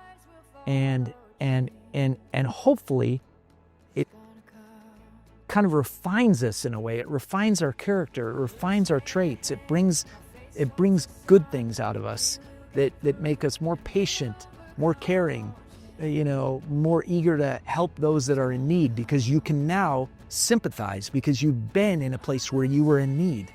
And hopefully it kind of refines us in a way. It refines our character, it refines our traits. It brings good things out of us that make us more patient, more caring, more eager to help those that are in need, because you can now sympathize because you've been in a place where you were in need.